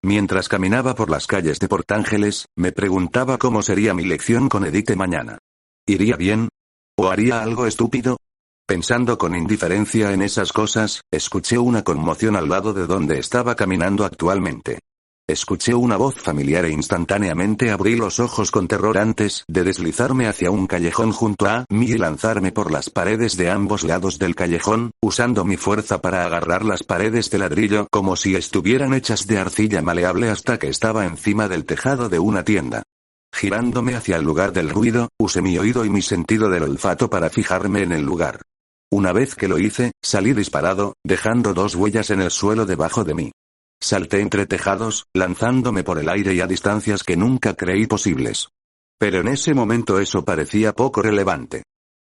Mientras caminaba por las calles de Port Ángeles, me preguntaba cómo sería mi lección con Edith mañana. ¿Iría bien? ¿O haría algo estúpido? Pensando con indiferencia en esas cosas, escuché una conmoción al lado de donde estaba caminando actualmente. Escuché una voz familiar e instantáneamente abrí los ojos con terror antes de deslizarme hacia un callejón junto a mí y lanzarme por las paredes de ambos lados del callejón, usando mi fuerza para agarrar las paredes de ladrillo como si estuvieran hechas de arcilla maleable hasta que estaba encima del tejado de una tienda. Girándome hacia el lugar del ruido, usé mi oído y mi sentido del olfato para fijarme en el lugar. Una vez que lo hice, salí disparado, dejando 2 huellas en el suelo debajo de mí. Salté entre tejados, lanzándome por el aire y a distancias que nunca creí posibles. Pero en ese momento eso parecía poco relevante.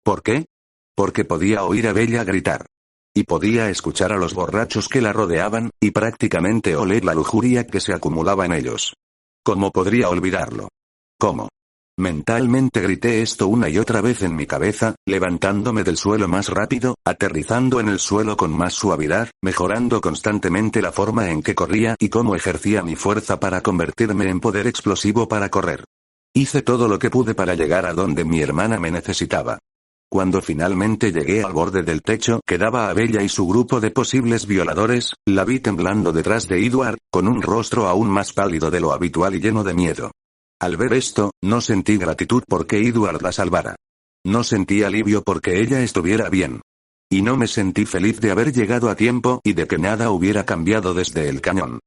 ¿Por qué? Porque podía oír a Bella gritar. Y podía escuchar a los borrachos que la rodeaban, y prácticamente oler la lujuria que se acumulaba en ellos. ¿Cómo podría olvidarlo? ¿Cómo? Mentalmente grité esto una y otra vez en mi cabeza, levantándome del suelo más rápido, aterrizando en el suelo con más suavidad, mejorando constantemente la forma en que corría y cómo ejercía mi fuerza para convertirme en poder explosivo para correr. Hice todo lo que pude para llegar a donde mi hermana me necesitaba. Cuando finalmente llegué al borde del techo que daba a Bella y su grupo de posibles violadores, la vi temblando detrás de Edward, con un rostro aún más pálido de lo habitual y lleno de miedo. Al ver esto, no sentí gratitud porque Edward la salvara. No sentí alivio porque ella estuviera bien. Y no me sentí feliz de haber llegado a tiempo y de que nada hubiera cambiado desde el cañón.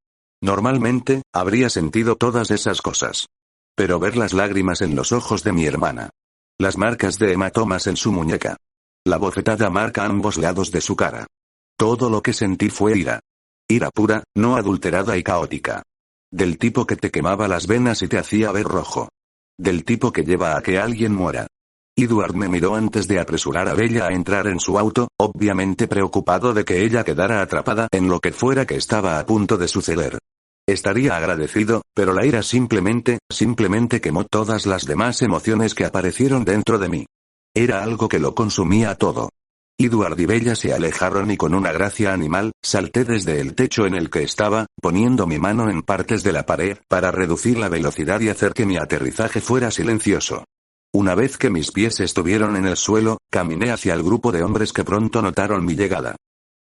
Normalmente, habría sentido todas esas cosas. Pero ver las lágrimas en los ojos de mi hermana. Las marcas de hematomas en su muñeca. La bofetada marca ambos lados de su cara. Todo lo que sentí fue ira. Ira pura, no adulterada y caótica. Del tipo que te quemaba las venas y te hacía ver rojo. Del tipo que lleva a que alguien muera. Edward me miró antes de apresurar a Bella a entrar en su auto, obviamente preocupado de que ella quedara atrapada en lo que fuera que estaba a punto de suceder. Estaría agradecido, pero la ira simplemente quemó todas las demás emociones que aparecieron dentro de mí. Era algo que lo consumía todo. Edward y Bella se alejaron y con una gracia animal, salté desde el techo en el que estaba, poniendo mi mano en partes de la pared, para reducir la velocidad y hacer que mi aterrizaje fuera silencioso. Una vez que mis pies estuvieron en el suelo, caminé hacia el grupo de hombres que pronto notaron mi llegada.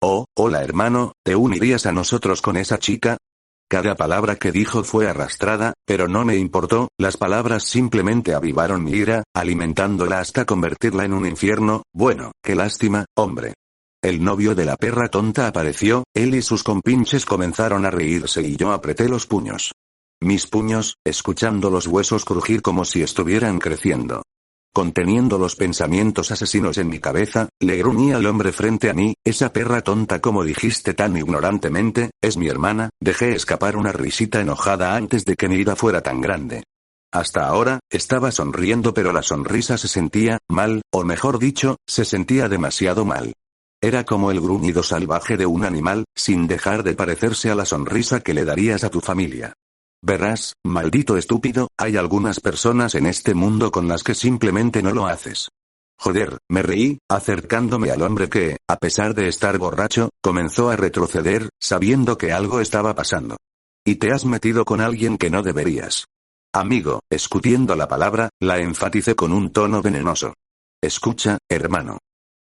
Oh, hola hermano, ¿te unirías a nosotros con esa chica? Cada palabra que dijo fue arrastrada, pero no me importó, las palabras simplemente avivaron mi ira, alimentándola hasta convertirla en un infierno. Bueno, qué lástima, hombre. El novio de la perra tonta apareció, él y sus compinches comenzaron a reírse y yo apreté los puños. Mis puños, escuchando los huesos crujir como si estuvieran creciendo. Conteniendo los pensamientos asesinos en mi cabeza, le gruñí al hombre frente a mí, esa perra tonta como dijiste tan ignorantemente, es mi hermana. Dejé escapar una risita enojada antes de que mi ira fuera tan grande. Hasta ahora, estaba sonriendo pero la sonrisa se sentía mal, o mejor dicho, se sentía demasiado mal. Era como el gruñido salvaje de un animal, sin dejar de parecerse a la sonrisa que le darías a tu familia. Verás, maldito estúpido, hay algunas personas en este mundo con las que simplemente no lo haces. Joder, me reí, acercándome al hombre que, a pesar de estar borracho, comenzó a retroceder, sabiendo que algo estaba pasando. Y te has metido con alguien que no deberías. Amigo, escutiendo la palabra, la enfaticé con un tono venenoso. Escucha, hermano.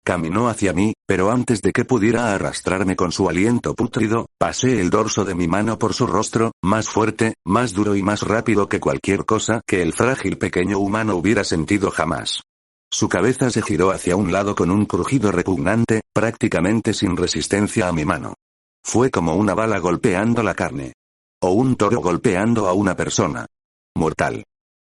Caminó hacia mí, pero antes de que pudiera arrastrarme con su aliento pútrido, pasé el dorso de mi mano por su rostro, más fuerte, más duro y más rápido que cualquier cosa que el frágil pequeño humano hubiera sentido jamás. Su cabeza se giró hacia un lado con un crujido repugnante, prácticamente sin resistencia a mi mano. Fue como una bala golpeando la carne. O un toro golpeando a una persona. Mortal.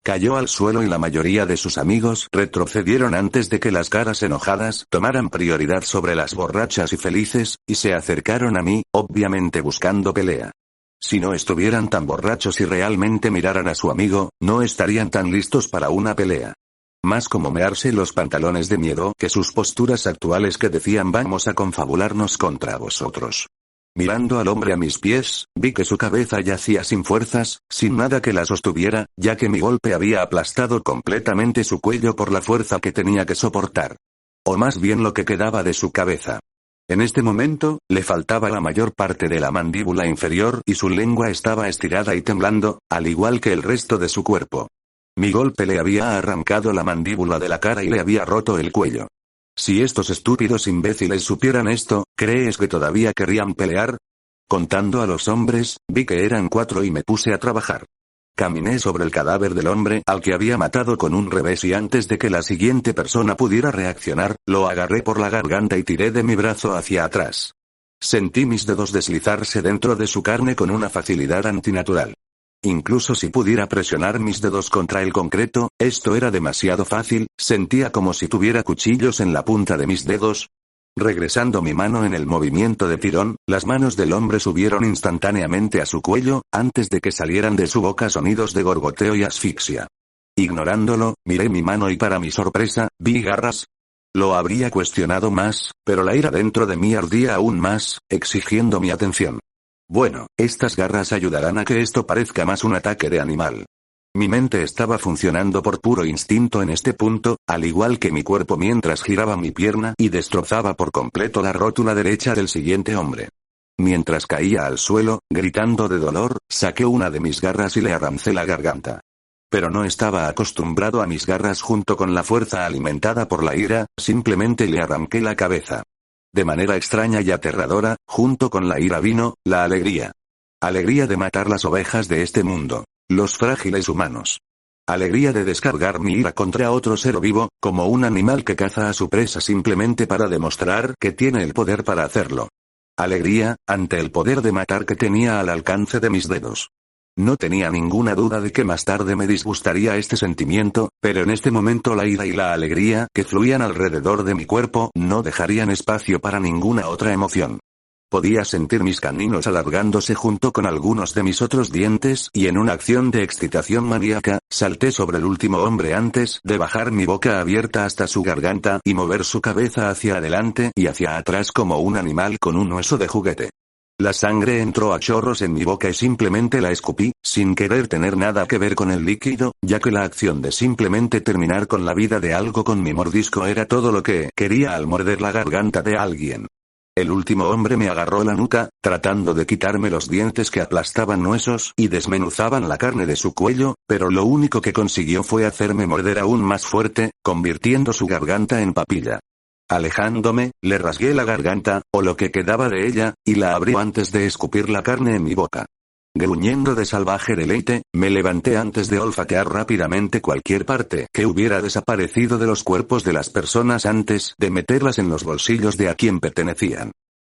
Cayó al suelo y la mayoría de sus amigos retrocedieron antes de que las caras enojadas tomaran prioridad sobre las borrachas y felices, y se acercaron a mí, obviamente buscando pelea. Si no estuvieran tan borrachos y realmente miraran a su amigo, no estarían tan listos para una pelea. Más como mearse los pantalones de miedo que sus posturas actuales que decían vamos a confabularnos contra vosotros. Mirando al hombre a mis pies, vi que su cabeza yacía sin fuerzas, sin nada que la sostuviera, ya que mi golpe había aplastado completamente su cuello por la fuerza que tenía que soportar. O más bien lo que quedaba de su cabeza. En este momento, le faltaba la mayor parte de la mandíbula inferior y su lengua estaba estirada y temblando, al igual que el resto de su cuerpo. Mi golpe le había arrancado la mandíbula de la cara y le había roto el cuello. Si estos estúpidos imbéciles supieran esto, ¿crees que todavía querrían pelear? Contando a los hombres, vi que eran 4 y me puse a trabajar. Caminé sobre el cadáver del hombre al que había matado con un revés y antes de que la siguiente persona pudiera reaccionar, lo agarré por la garganta y tiré de mi brazo hacia atrás. Sentí mis dedos deslizarse dentro de su carne con una facilidad antinatural. Incluso si pudiera presionar mis dedos contra el concreto, esto era demasiado fácil, sentía como si tuviera cuchillos en la punta de mis dedos. Regresando mi mano en el movimiento de tirón, las manos del hombre subieron instantáneamente a su cuello, antes de que salieran de su boca sonidos de gorgoteo y asfixia. Ignorándolo, miré mi mano y para mi sorpresa, vi garras. Lo habría cuestionado más, pero la ira dentro de mí ardía aún más, exigiendo mi atención. Bueno, estas garras ayudarán a que esto parezca más un ataque de animal. Mi mente estaba funcionando por puro instinto en este punto, al igual que mi cuerpo mientras giraba mi pierna y destrozaba por completo la rótula derecha del siguiente hombre. Mientras caía al suelo, gritando de dolor, saqué una de mis garras y le arrancé la garganta. Pero no estaba acostumbrado a mis garras junto con la fuerza alimentada por la ira, simplemente le arranqué la cabeza. De manera extraña y aterradora, junto con la ira vino, la alegría. Alegría de matar las ovejas de este mundo. Los frágiles humanos. Alegría de descargar mi ira contra otro ser vivo, como un animal que caza a su presa simplemente para demostrar que tiene el poder para hacerlo. Alegría, ante el poder de matar que tenía al alcance de mis dedos. No tenía ninguna duda de que más tarde me disgustaría este sentimiento, pero en este momento la ira y la alegría que fluían alrededor de mi cuerpo no dejarían espacio para ninguna otra emoción. Podía sentir mis caninos alargándose junto con algunos de mis otros dientes y en una acción de excitación maníaca, salté sobre el último hombre antes de bajar mi boca abierta hasta su garganta y mover su cabeza hacia adelante y hacia atrás como un animal con un hueso de juguete. La sangre entró a chorros en mi boca y simplemente la escupí, sin querer tener nada que ver con el líquido, ya que la acción de simplemente terminar con la vida de algo con mi mordisco era todo lo que quería al morder la garganta de alguien. El último hombre me agarró la nuca, tratando de quitarme los dientes que aplastaban huesos y desmenuzaban la carne de su cuello, pero lo único que consiguió fue hacerme morder aún más fuerte, convirtiendo su garganta en papilla. Alejándome, le rasgué la garganta, o lo que quedaba de ella, y la abrí antes de escupir la carne en mi boca. Gruñendo de salvaje deleite, me levanté antes de olfatear rápidamente cualquier parte que hubiera desaparecido de los cuerpos de las personas antes de meterlas en los bolsillos de a quien pertenecían.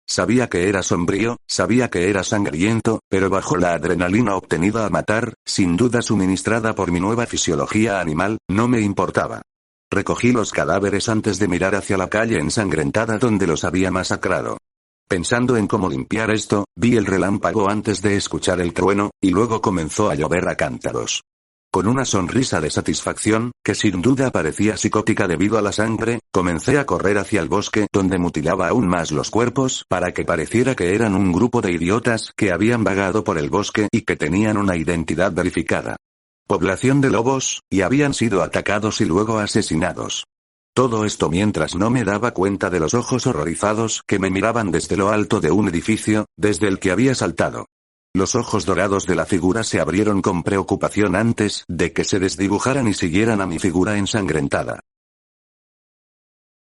Sabía que era sombrío, sabía que era sangriento, pero bajo la adrenalina obtenida a matar, sin duda suministrada por mi nueva fisiología animal, no me importaba. Recogí los cadáveres antes de mirar hacia la calle ensangrentada donde los había masacrado. Pensando en cómo limpiar esto, vi el relámpago antes de escuchar el trueno, y luego comenzó a llover a cántaros. Con una sonrisa de satisfacción, que sin duda parecía psicótica debido a la sangre, comencé a correr hacia el bosque donde mutilaba aún más los cuerpos para que pareciera que eran un grupo de idiotas que habían vagado por el bosque y que tenían una identidad verificada. Población de lobos, y habían sido atacados y luego asesinados. Todo esto mientras no me daba cuenta de los ojos horrorizados que me miraban desde lo alto de un edificio, desde el que había saltado. Los ojos dorados de la figura se abrieron con preocupación antes de que se desdibujaran y siguieran a mi figura ensangrentada.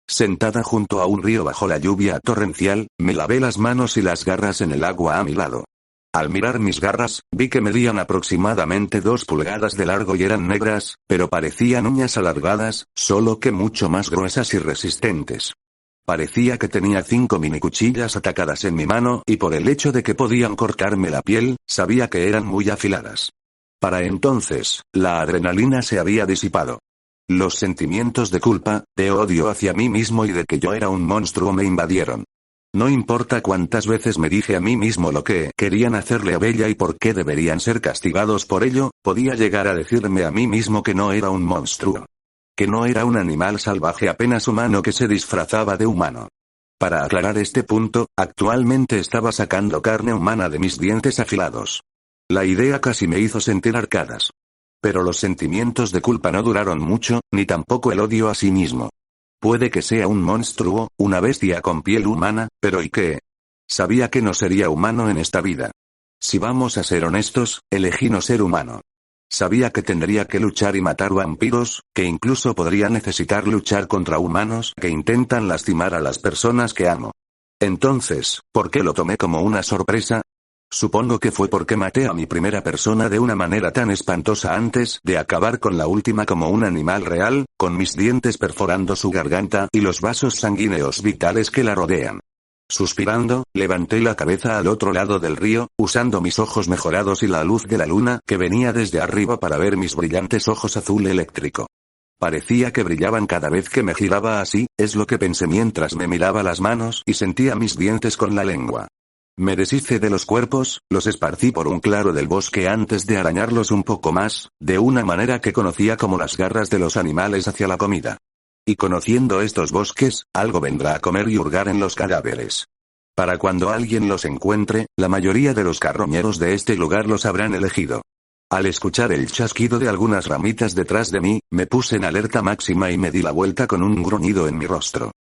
Sentada junto a un río bajo la lluvia torrencial, me lavé las manos y las garras en el agua a mi lado. Al mirar mis garras, vi que medían aproximadamente 2 pulgadas de largo y eran negras, pero parecían uñas alargadas, solo que mucho más gruesas y resistentes. Parecía que tenía 5 minicuchillas atacadas en mi mano y por el hecho de que podían cortarme la piel, sabía que eran muy afiladas. Para entonces, la adrenalina se había disipado. Los sentimientos de culpa, de odio hacia mí mismo y de que yo era un monstruo me invadieron. No importa cuántas veces me dije a mí mismo lo que querían hacerle a Bella y por qué deberían ser castigados por ello, podía llegar a decirme a mí mismo que no era un monstruo. Que no era un animal salvaje apenas humano que se disfrazaba de humano. Para aclarar este punto, actualmente estaba sacando carne humana de mis dientes afilados. La idea casi me hizo sentir arcadas. Pero los sentimientos de culpa no duraron mucho, ni tampoco el odio a sí mismo. Puede que sea un monstruo, una bestia con piel humana, pero ¿y qué? Sabía que no sería humano en esta vida. Si vamos a ser honestos, elegí no ser humano. Sabía que tendría que luchar y matar vampiros, que incluso podría necesitar luchar contra humanos que intentan lastimar a las personas que amo. Entonces, ¿por qué lo tomé como una sorpresa? Supongo que fue porque maté a mi primera persona de una manera tan espantosa antes de acabar con la última como un animal real, con mis dientes perforando su garganta y los vasos sanguíneos vitales que la rodean. Suspirando, levanté la cabeza al otro lado del río, usando mis ojos mejorados y la luz de la luna que venía desde arriba para ver mis brillantes ojos azul eléctrico. Parecía que brillaban cada vez que me giraba así, es lo que pensé mientras me miraba las manos y sentía mis dientes con la lengua. Me deshice de los cuerpos, los esparcí por un claro del bosque antes de arañarlos un poco más, de una manera que conocía como las garras de los animales hacia la comida. Y conociendo estos bosques, algo vendrá a comer y hurgar en los cadáveres. Para cuando alguien los encuentre, la mayoría de los carroñeros de este lugar los habrán elegido. Al escuchar el chasquido de algunas ramitas detrás de mí, me puse en alerta máxima y me di la vuelta con un gruñido en mi rostro.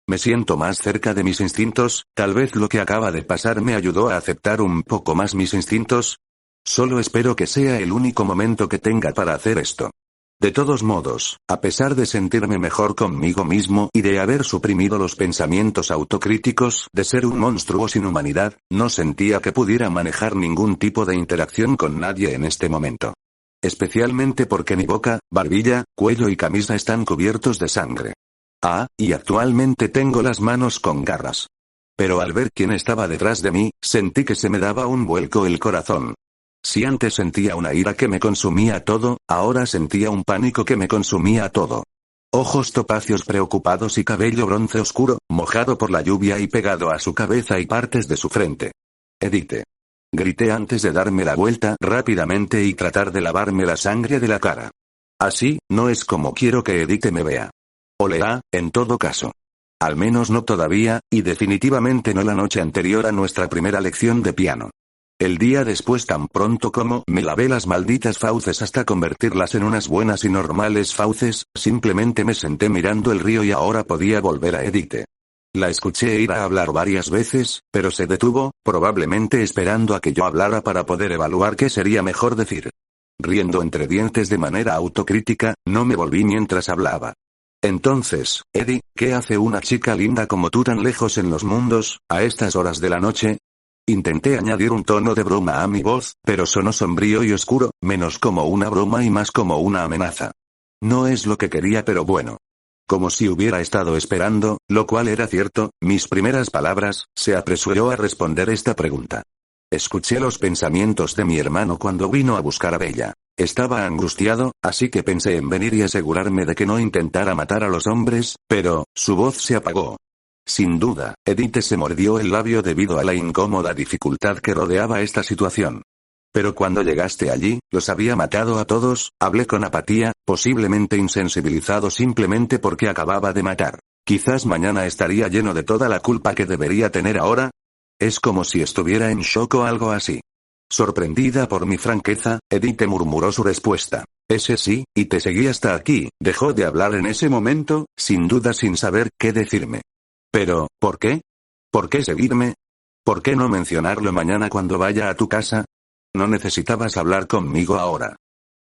Me siento más cerca de mis instintos, tal vez lo que acaba de pasar me ayudó a aceptar un poco más mis instintos. Solo espero que sea el único momento que tenga para hacer esto. De todos modos, a pesar de sentirme mejor conmigo mismo y de haber suprimido los pensamientos autocríticos de ser un monstruo sin humanidad, no sentía que pudiera manejar ningún tipo de interacción con nadie en este momento. Especialmente porque mi boca, barbilla, cuello y camisa están cubiertos de sangre. Y actualmente tengo las manos con garras. Pero al ver quién estaba detrás de mí, sentí que se me daba un vuelco el corazón. Si antes sentía una ira que me consumía todo, ahora sentía un pánico que me consumía todo. Ojos topacios preocupados y cabello bronce oscuro, mojado por la lluvia y pegado a su cabeza y partes de su frente. Edith. Grité antes de darme la vuelta rápidamente y tratar de lavarme la sangre de la cara. Así, no es como quiero que Edith me vea. En todo caso. Al menos no todavía, y definitivamente no la noche anterior a nuestra primera lección de piano. El día después, tan pronto como me lavé las malditas fauces hasta convertirlas en unas buenas y normales fauces, simplemente me senté mirando el río y ahora podía volver a Edith. La escuché ir a hablar varias veces, pero se detuvo, probablemente esperando a que yo hablara para poder evaluar qué sería mejor decir. Riendo entre dientes de manera autocrítica, no me volví mientras hablaba. Entonces, Eddie, ¿qué hace una chica linda como tú tan lejos en los mundos, a estas horas de la noche? Intenté añadir un tono de broma a mi voz, pero sonó sombrío y oscuro, menos como una broma y más como una amenaza. No es lo que quería, pero bueno. Como si hubiera estado esperando, lo cual era cierto, mis primeras palabras, se apresuró a responder esta pregunta. Escuché los pensamientos de mi hermano cuando vino a buscar a Bella. Estaba angustiado, así que pensé en venir y asegurarme de que no intentara matar a los hombres, pero su voz se apagó. Sin duda, Edith se mordió el labio debido a la incómoda dificultad que rodeaba esta situación. Pero cuando llegaste allí, los había matado a todos, hablé con apatía, posiblemente insensibilizado simplemente porque acababa de matar. Quizás mañana estaría lleno de toda la culpa que debería tener ahora. Es como si estuviera en shock o algo así. Sorprendida por mi franqueza, Edith murmuró su respuesta. Ese sí, y te seguí hasta aquí. Dejó de hablar en ese momento, sin duda sin saber qué decirme. Pero, ¿por qué? ¿Por qué seguirme? ¿Por qué no mencionarlo mañana cuando vaya a tu casa? No necesitabas hablar conmigo ahora.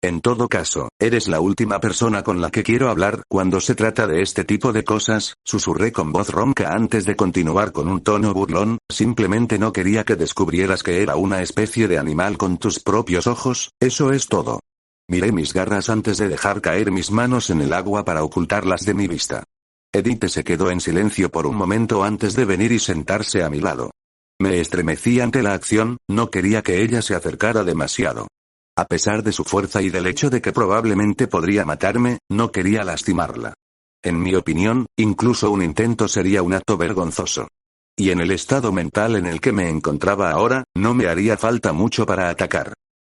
En todo caso, eres la última persona con la que quiero hablar cuando se trata de este tipo de cosas, susurré con voz ronca antes de continuar con un tono burlón, simplemente no quería que descubrieras que era una especie de animal con tus propios ojos, eso es todo. Miré mis garras antes de dejar caer mis manos en el agua para ocultarlas de mi vista. Edith se quedó en silencio por un momento antes de venir y sentarse a mi lado. Me estremecí ante la acción, no quería que ella se acercara demasiado. A pesar de su fuerza y del hecho de que probablemente podría matarme, no quería lastimarla. En mi opinión, incluso un intento sería un acto vergonzoso. Y en el estado mental en el que me encontraba ahora, no me haría falta mucho para atacar.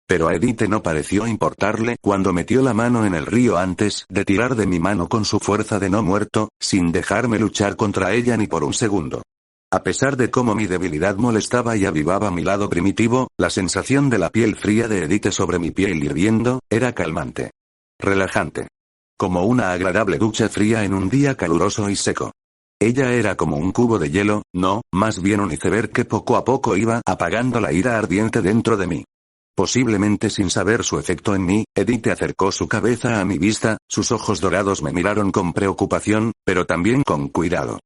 Pero a Edith no pareció importarle cuando metió la mano en el río antes de tirar de mi mano con su fuerza de no muerto, sin dejarme luchar contra ella ni por un segundo. A pesar de cómo mi debilidad molestaba y avivaba mi lado primitivo, la sensación de la piel fría de Edith sobre mi piel hirviendo, era calmante. Relajante. como una agradable ducha fría en un día caluroso y seco. Ella era como un cubo de hielo, no, más bien un iceberg que poco a poco iba apagando la ira ardiente dentro de mí. Posiblemente sin saber su efecto en mí, Edith acercó su cabeza a mi vista, sus ojos dorados me miraron con preocupación, pero también con cuidado.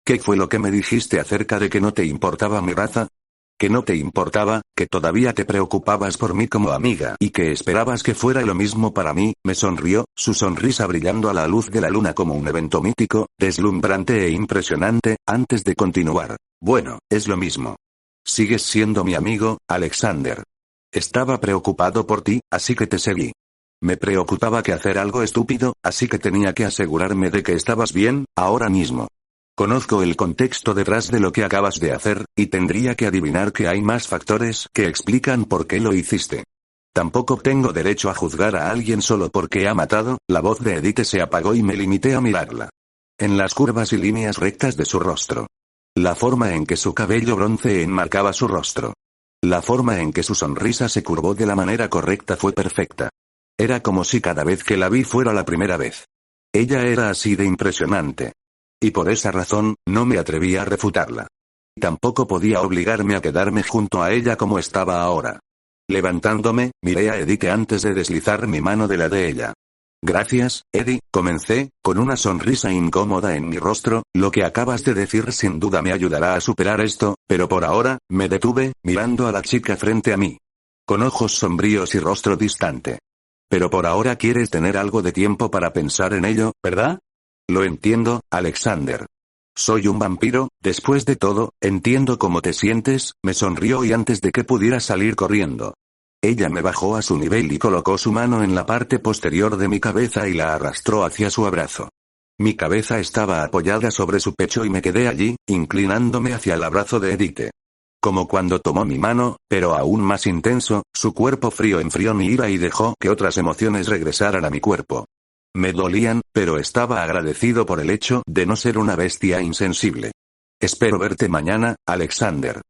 ¿Qué fue lo que me dijiste acerca de que no te importaba mi raza? Que no te importaba, que todavía te preocupabas por mí como amiga y que esperabas que fuera lo mismo para mí. Me sonrió, su sonrisa brillando a la luz de la luna como un evento mítico, deslumbrante e impresionante. Antes de continuar, bueno, es lo mismo. Sigues siendo mi amigo, Alexander. Estaba preocupado por ti, así que te seguí. Me preocupaba que hacer algo estúpido, así que tenía que asegurarme de que estabas bien, ahora mismo. Conozco el contexto detrás de lo que acabas de hacer, y tendría que adivinar que hay más factores que explican por qué lo hiciste. Tampoco tengo derecho a juzgar a alguien solo porque ha matado. La voz de Edith se apagó y me limité a mirarla. En las curvas y líneas rectas de su rostro. La forma en que su cabello bronce enmarcaba su rostro. La forma en que su sonrisa se curvó de la manera correcta fue perfecta. Era como si cada vez que la vi fuera la primera vez. Ella era así de impresionante. Y por esa razón, no me atreví a refutarla. Tampoco podía obligarme a quedarme junto a ella como estaba ahora. Levantándome, miré a Edith antes de deslizar mi mano de la de ella. Gracias, Eddie, comencé, con una sonrisa incómoda en mi rostro. Lo que acabas de decir sin duda me ayudará a superar esto, pero por ahora, me detuve, mirando a la chica frente a mí. Con ojos sombríos y rostro distante. Pero por ahora quieres tener algo de tiempo para pensar en ello, ¿verdad? Lo entiendo, Alexander. Soy un vampiro, después de todo, entiendo cómo te sientes. Me sonrió y antes de que pudiera salir corriendo. Ella me bajó a su nivel y colocó su mano en la parte posterior de mi cabeza y la arrastró hacia su abrazo. Mi cabeza estaba apoyada sobre su pecho y me quedé allí, inclinándome hacia el abrazo de Edith. Como cuando tomó mi mano, pero aún más intenso, su cuerpo frío enfrió mi ira y dejó que otras emociones regresaran a mi cuerpo. Me dolían, pero estaba agradecido por el hecho de no ser una bestia insensible. Espero verte mañana, Alexander.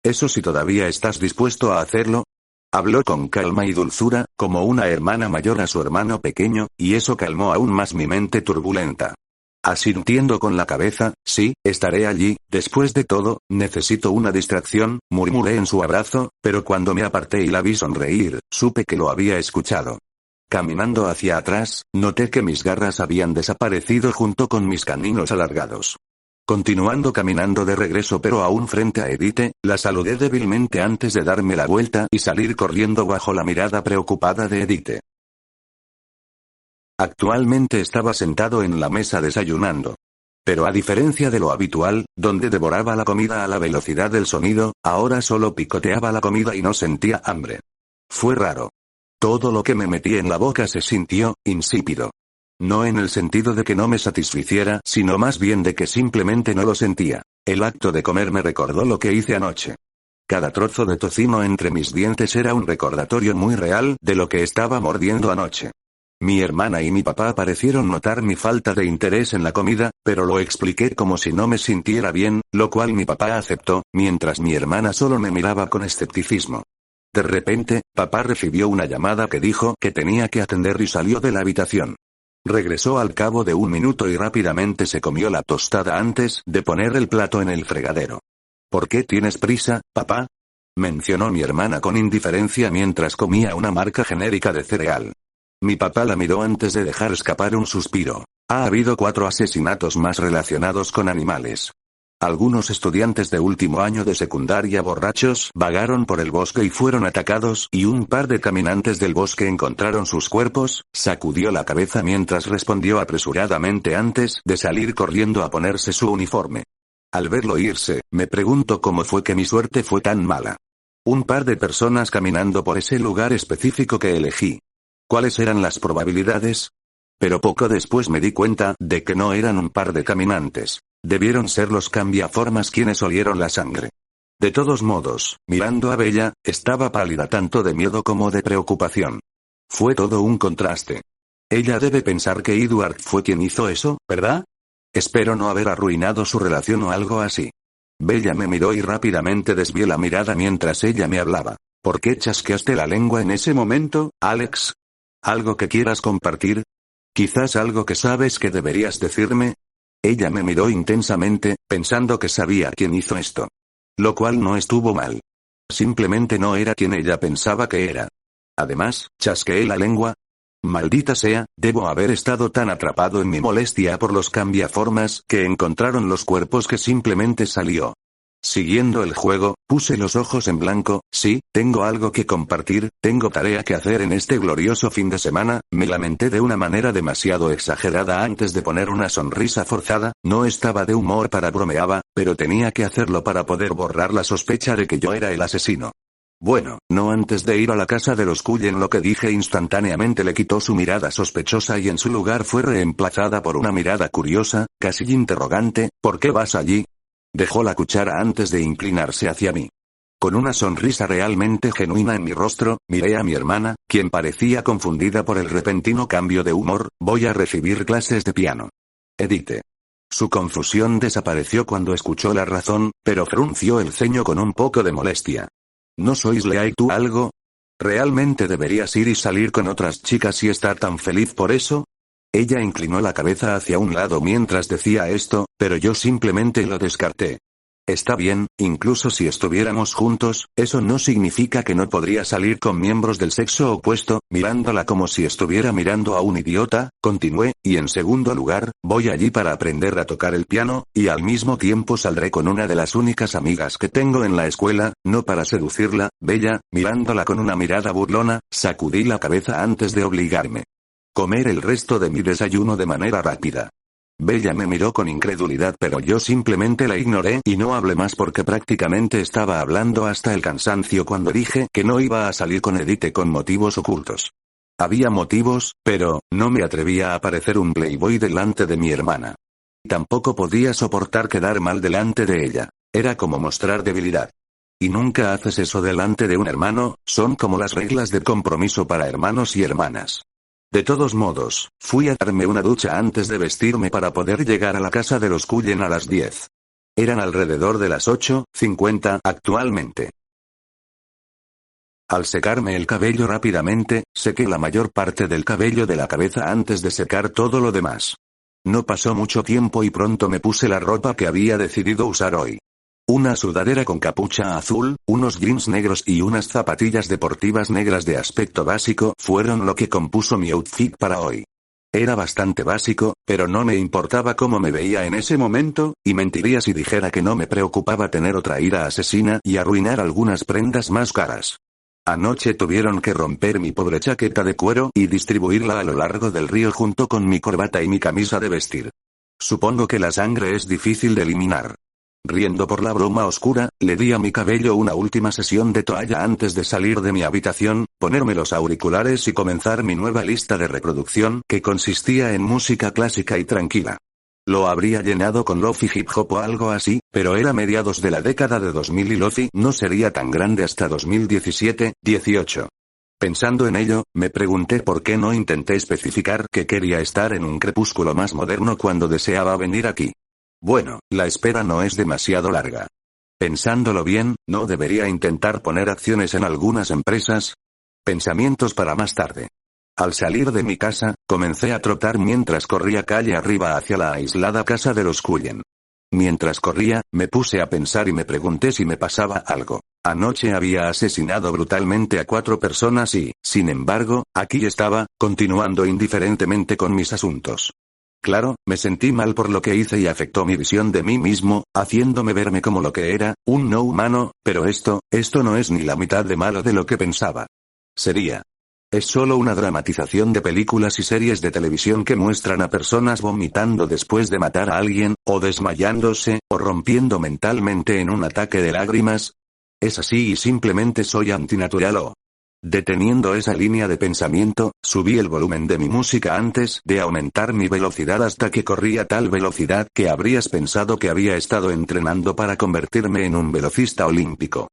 Eso si todavía estás dispuesto a hacerlo. Habló con calma y dulzura, como una hermana mayor a su hermano pequeño, y eso calmó aún más mi mente turbulenta. Asintiendo con la cabeza, sí, estaré allí. Después de todo, necesito una distracción, murmuré en su abrazo, pero cuando me aparté y la vi sonreír, supe que lo había escuchado. Caminando hacia atrás, noté que mis garras habían desaparecido junto con mis caninos alargados. Continuando caminando de regreso pero aún frente a Edith, la saludé débilmente antes de darme la vuelta y salir corriendo bajo la mirada preocupada de Edith. Actualmente estaba sentado en la mesa desayunando. Pero a diferencia de lo habitual, donde devoraba la comida a la velocidad del sonido, ahora solo picoteaba la comida y no sentía hambre. Fue raro. Todo lo que me metí en la boca se sintió insípido. No en el sentido de que no me satisficiera, sino más bien de que simplemente no lo sentía. El acto de comer me recordó lo que hice anoche. Cada trozo de tocino entre mis dientes era un recordatorio muy real de lo que estaba mordiendo anoche. Mi hermana y mi papá parecieron notar mi falta de interés en la comida, pero lo expliqué como si no me sintiera bien, lo cual mi papá aceptó, mientras mi hermana solo me miraba con escepticismo. De repente, papá recibió una llamada que dijo que tenía que atender y salió de la habitación. Regresó al cabo de un minuto y rápidamente se comió la tostada antes de poner el plato en el fregadero. ¿Por qué tienes prisa, papá? Mencionó mi hermana con indiferencia mientras comía una marca genérica de cereal. Mi papá la miró antes de dejar escapar un suspiro. Ha habido 4 asesinatos más relacionados con animales. Algunos estudiantes de último año de secundaria borrachos vagaron por el bosque y fueron atacados y un par de caminantes del bosque encontraron sus cuerpos. Sacudió la cabeza mientras respondió apresuradamente antes de salir corriendo a ponerse su uniforme. Al verlo irse, me pregunto cómo fue que mi suerte fue tan mala. Un par de personas caminando por ese lugar específico que elegí. ¿Cuáles eran las probabilidades? Pero poco después me di cuenta de que no eran un par de caminantes. Debieron ser los cambiaformas quienes olieron la sangre. De todos modos, mirando a Bella, estaba pálida tanto de miedo como de preocupación. Fue todo un contraste. Ella debe pensar que Edward fue quien hizo eso, ¿verdad? Espero no haber arruinado su relación o algo así. Bella me miró y rápidamente desvié la mirada mientras ella me hablaba. ¿Por qué chasqueaste la lengua en ese momento, Alex? ¿Algo que quieras compartir? Quizás algo que sabes que deberías decirme. Ella me miró intensamente, pensando que sabía quién hizo esto. Lo cual no estuvo mal. Simplemente no era quien ella pensaba que era. Además, chasqueé la lengua. Maldita sea, debo haber estado tan atrapado en mi molestia por los cambiaformas que encontraron los cuerpos que simplemente salió. Siguiendo el juego, puse los ojos en blanco. Sí, tengo algo que compartir, tengo tarea que hacer en este glorioso fin de semana, me lamenté de una manera demasiado exagerada antes de poner una sonrisa forzada, no estaba de humor para bromeaba, pero tenía que hacerlo para poder borrar la sospecha de que yo era el asesino. Bueno, no antes de ir a la casa de los Cullen, lo que dije instantáneamente le quitó su mirada sospechosa y en su lugar fue reemplazada por una mirada curiosa, casi interrogante. ¿Por qué vas allí? Dejó la cuchara antes de inclinarse hacia mí. Con una sonrisa realmente genuina en mi rostro, miré a mi hermana, quien parecía confundida por el repentino cambio de humor. Voy a recibir clases de piano. Edith. Su confusión desapareció cuando escuchó la razón, pero frunció el ceño con un poco de molestia. ¿No sois Lea y tú algo? ¿Realmente deberías ir y salir con otras chicas y estar tan feliz por eso? Ella inclinó la cabeza hacia un lado mientras decía esto, pero yo simplemente lo descarté. Está bien, incluso si estuviéramos juntos, eso no significa que no podría salir con miembros del sexo opuesto. Mirándola como si estuviera mirando a un idiota, continué, y en segundo lugar, voy allí para aprender a tocar el piano, y al mismo tiempo saldré con una de las únicas amigas que tengo en la escuela, no para seducirla. Bella, mirándola con una mirada burlona, sacudí la cabeza antes de obligarme. Comer el resto de mi desayuno de manera rápida. Bella me miró con incredulidad, pero yo simplemente la ignoré y no hablé más porque prácticamente estaba hablando hasta el cansancio cuando dije que no iba a salir con Edith con motivos ocultos. Había motivos, pero no me atrevía a parecer un playboy delante de mi hermana. Tampoco podía soportar quedar mal delante de ella. Era como mostrar debilidad. Y nunca haces eso delante de un hermano, son como las reglas de compromiso para hermanos y hermanas. De todos modos, fui a darme una ducha antes de vestirme para poder llegar a la casa de los Cullen a las 10. Eran alrededor de las 8:50 actualmente. Al secarme el cabello rápidamente, sequé la mayor parte del cabello de la cabeza antes de secar todo lo demás. No pasó mucho tiempo y pronto me puse la ropa que había decidido usar hoy. Una sudadera con capucha azul, unos jeans negros y unas zapatillas deportivas negras de aspecto básico fueron lo que compuso mi outfit para hoy. Era bastante básico, pero no me importaba cómo me veía en ese momento, y mentiría si dijera que no me preocupaba tener otra ira asesina y arruinar algunas prendas más caras. Anoche tuvieron que romper mi pobre chaqueta de cuero y distribuirla a lo largo del río junto con mi corbata y mi camisa de vestir. Supongo que la sangre es difícil de eliminar. Riendo por la broma oscura, le di a mi cabello una última sesión de toalla antes de salir de mi habitación, ponerme los auriculares y comenzar mi nueva lista de reproducción, que consistía en música clásica y tranquila. Lo habría llenado con lofi hip hop o algo así, pero era mediados de la década de 2000 y lofi no sería tan grande hasta 2017-18. Pensando en ello, me pregunté por qué no intenté especificar que quería estar en un crepúsculo más moderno cuando deseaba venir aquí. Bueno, la espera no es demasiado larga. Pensándolo bien, ¿no debería intentar poner acciones en algunas empresas? Pensamientos para más tarde. Al salir de mi casa, comencé a trotar mientras corría calle arriba hacia la aislada casa de los Cullen. Mientras corría, me puse a pensar y me pregunté si me pasaba algo. Anoche había asesinado brutalmente a 4 personas y, sin embargo, aquí estaba, continuando indiferentemente con mis asuntos. Claro, me sentí mal por lo que hice y afectó mi visión de mí mismo, haciéndome verme como lo que era, un no humano, pero esto no es ni la mitad de malo de lo que pensaba. Es solo una dramatización de películas y series de televisión que muestran a personas vomitando después de matar a alguien, o desmayándose, o rompiendo mentalmente en un ataque de lágrimas. Es así y simplemente soy antinatural o... Deteniendo esa línea de pensamiento, subí el volumen de mi música antes de aumentar mi velocidad hasta que corría a tal velocidad que habrías pensado que había estado entrenando para convertirme en un velocista olímpico.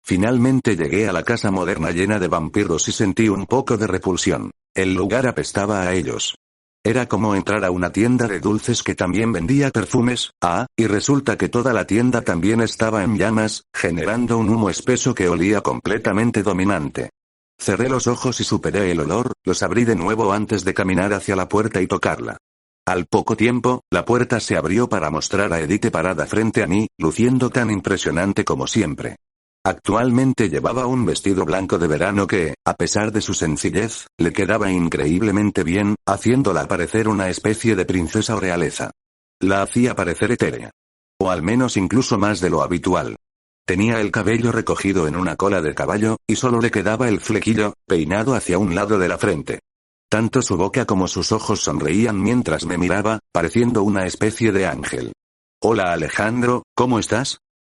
Finalmente llegué a la casa moderna llena de vampiros y sentí un poco de repulsión. El lugar apestaba a ellos. Era como entrar a una tienda de dulces que también vendía perfumes, y resulta que toda la tienda también estaba en llamas, generando un humo espeso que olía completamente dominante. Cerré los ojos y superé el olor, los abrí de nuevo antes de caminar hacia la puerta y tocarla. Al poco tiempo, la puerta se abrió para mostrar a Edith parada frente a mí, luciendo tan impresionante como siempre. Actualmente llevaba un vestido blanco de verano que, a pesar de su sencillez, le quedaba increíblemente bien, haciéndola parecer una especie de princesa o realeza. La hacía parecer etérea. O al menos incluso más de lo habitual. Tenía el cabello recogido en una cola de caballo, y solo le quedaba el flequillo, peinado hacia un lado de la frente. Tanto su boca como sus ojos sonreían mientras me miraba, pareciendo una especie de ángel. Hola Alejandro, ¿cómo estás?